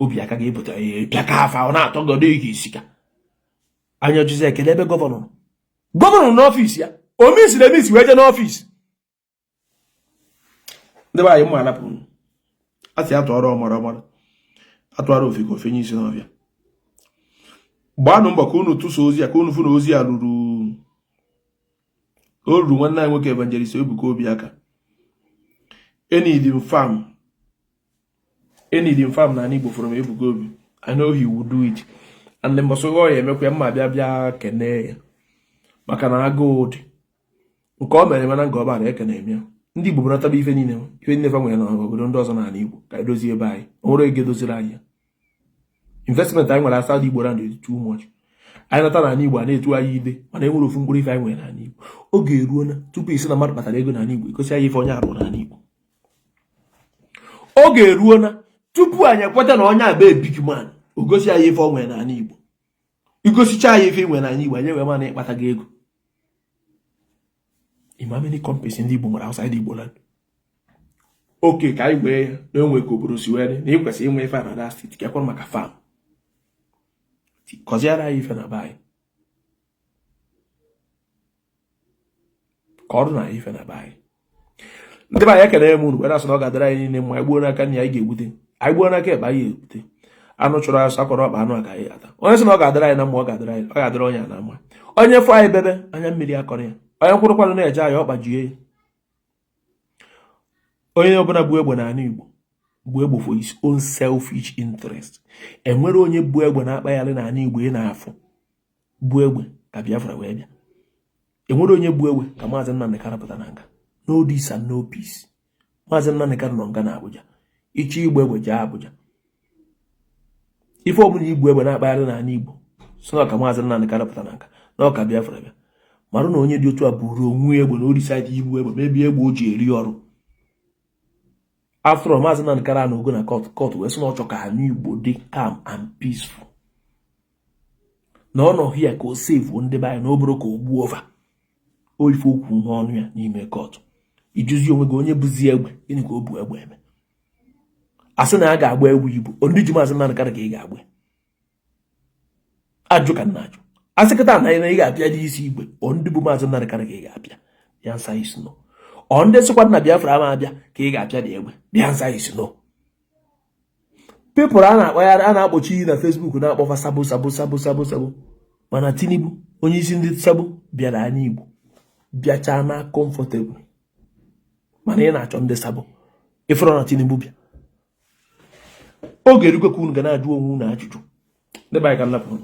[SPEAKER 2] Obi aka ga-ebute ya bịa ka afa ọ na-atọ godo ike isi ka. Anya jụzi ekele ebe gọvanọ. Gọvanọ n'ọfịs ya. O misiri emisi wee je n'ọfịs. Ndị be anyị mma anapụ. Asị atụọrọ ọmara. Atụọrọ ofe ka ofe nye isi n'ọbịa. Gbaanụ mbọ ka unu tụsa ozi ya ka unu fụ na ozi ya ruru nwanne anyị nwoke Evangelist Ebuka Obi aka. Any farm na Igbo from Ebuka Obi. I know he would do it. And then must go make bia kene maka na gold. Nke o mere mana ngo ba na ekene eme. Ndị Igbo brata bụ ife niile fa nwere na obodo ndị ọzọ na Igbo ka edozi ebe anyị. Onwere ege doziri anyị. Investment anyị nwere asa Igboland is too much. Anyị nata na Igbo na-etu anyị ide mana enwere ofu mkpụrụ ife anyị nwere na Igbo. Oge eruo na tupu isi na mmadụ kpatara ego na Igbo ikosi anyị ife onye arụ na Igbo. Oge eruo na tupu anyị ekweta na onye abụ big man ogosi anyị ife onwe na Igbo. Igosicha anyị ife nwere na Igbo anyị wee ma na ịkpata gị ego. How many companies in Igbo nwere outside Igboland? Okay, ka anyị wee na-enwe ka obodo si wee na ịkwesị inwe ife na steeti ka ekwe maka farm. Kọziara anyị ife na be anyị. Ka ọrụ na ife na be anyị. Ndị be anyị ekele m unu wee na-asị na ọ ga-adịrị anyị niile mma anyị gbuo n'aka na anyị ga-egbute. Anyị gbuo n'aka ebe anyị ga-egbute. Anụ chụrụ asụ akọrọ ọkpa anụ agaghị ata. Onye sị na ọ ga-adịrị anyị na mma ọ ga-adịrị onye a na mma. Onye fụ anyị bebe anya mmiri akọrọ ya. Onye kwụrụkwanụ na-eje anyị ọkpa jie. Onye ọbụla bụ egbe na Igbo bụ egbe for his own selfish interest. Enwere onye bụ egbe na-akpagharị na Igbo ị na-afụ bụ egbe ka Biafra wee bịa. Enwere onye bụ egbe ka Mazi Nnamdi Kanu pụta na nga. No this and no peace. Mazi Nnamdi Kanu nọ nga na Abuja. Ichi Igbo egbe jee Abuja. Ife ọbụla Igbo egbe na-akpagharị na Igbo so na ka Mazi Nnamdi Kanu pụta na nga na ọka Biafra bịa. Marụ na onye dị otu a bụrụ onwe egbe na orisaịdị Igbo egbe mebie egbe o ji eri ọrụ. After all, Mazi Nnamdi Kanu na ogo na court wee sị na ọ chọ ka ha n'Igbo dị calm and peaceful. Na ọ nọ hia ka o save ndị be anyị na obere ka o gbuo over. O ife okwu n'ọnụ ya n'ime court. Ijuzi onwe gị onye bụzi egbe gịnị ka o bu egbe eme. Asị na ya ga-agba egbe Igbo ndị ji Mazi Nnamdi Kanu ka ị ga-agba. Ajụ ka nna ajụ. Asị kịta na ị ga-apịa dị isi igwe ọ ndị bụ Mazi Nnamdi Kanu ka ị ga-apịa. Ya nsa isi no. Ọ ndị sịkwa na Biafra ama abịa ka ị ga-apịa dị egbe. Bịa nsa isi no. People a na-akpagharị a na-akpọchi iyi na Facebook na-akpọfa sabo. Mana Tinubu onye isi ndị sabo bịara anyị Igbo. Bịacha na comfortable. Mana ị na-achọ ndị sabo. Ifere na Tinubu bịa. Oge erukwe ka unu ga na-ajụ onwe unu ajụjụ. Ndị be anyị ka nlapụ.